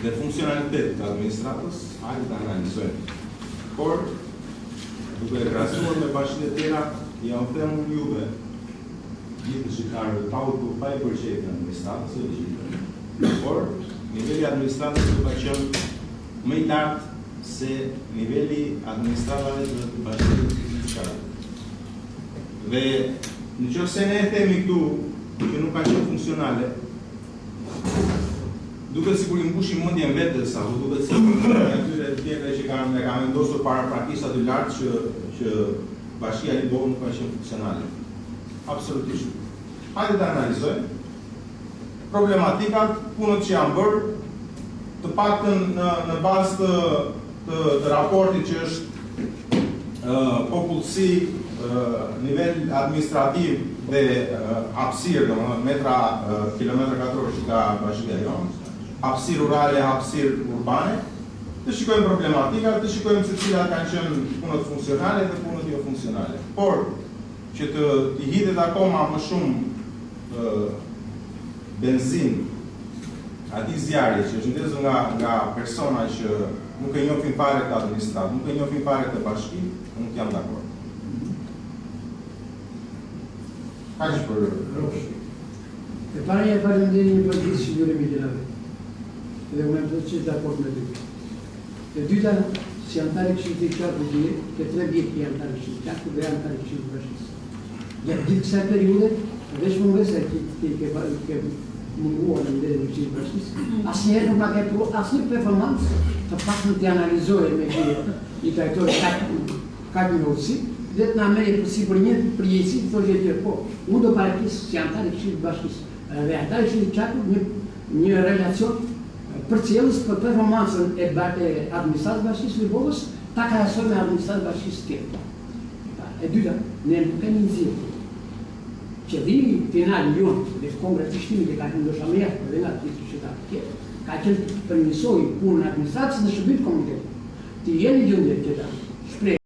I: dhe funksionalitetit të administratës, hajde ta analizojmë. Por, duke e krahasuar me bashkitë e tjera, ja u them unë juve, gjithë shqiptarëve pa i përqejtë në administratës e gjithë. Por, niveli administratës do ka qenë më i lartë se niveli administratave të bashkitë të shqiptarëve. Dhe në qoftë se ne e themi këtu që nuk ka qenë funksionale, duket sikur i mbushim mendjen vetes apo duket sikur atyre tjerë që kanë vendosur para prakisht aty lart që Bashkia Libovi nuk ka qenë funksionale. Absolutisht. Hajde të analizojmë problematikat, punët që janë bërë, të paktën në bazë të raportit që është popullsi, nivel administrativ dhe hapësirë, metra kilometra katror që ka bashkia jonë, hapësirë rurale, hapësirë urbane, të shikojmë problematikat, të shikojmë se cilat kanë qenë punët funksionale dhe punët jo funksionale. Por, që të hidhet akoma më shumë benzin ati zjarri që është ndezur nga persona që nuk e njohin fare të administrat, nuk e njohin fare të bashki, nuk jam dakord. Kaq për
A: E para një falenderim për gjithë sigurimin e nave. Dhe unë të që dakord me ty. E dyta, si antar i Këshillit të Qarkut dje, ke 3 vjet që antar i Këshillit të Qarkut dhe antar i Këshillit të Bashkisë. Gjatë gjithë kësaj periudhe, veç mungesë ke munguar në ndërmjet e Këshillit të Bashkisë, asnjëherë nuk ka ketë asnjë performancë të paktën të analizohet me që i trajtori kaq minutë, dhe të na merrë për një përgjegjësi të thoshë që po, unë do parakis si antar i Këshillit të Bashkisë dhe antar i Këshillit të Qarkut një relacion përcjellës për performancën e administratës bashkisë Lëbovës, ta krahasoj me administratës bashkisë tjetër. E dyta, ne nuk kemi nxjerrë. Qëllimi final jonë dhe konkretishtimi që ka qenë ndoshta më jashtë edhe nga gjithë qytetarët tjerë, ka qenë të përmirësojë punën e administratës dhe shërbimit komunitetit. Të jeni gjendje që ta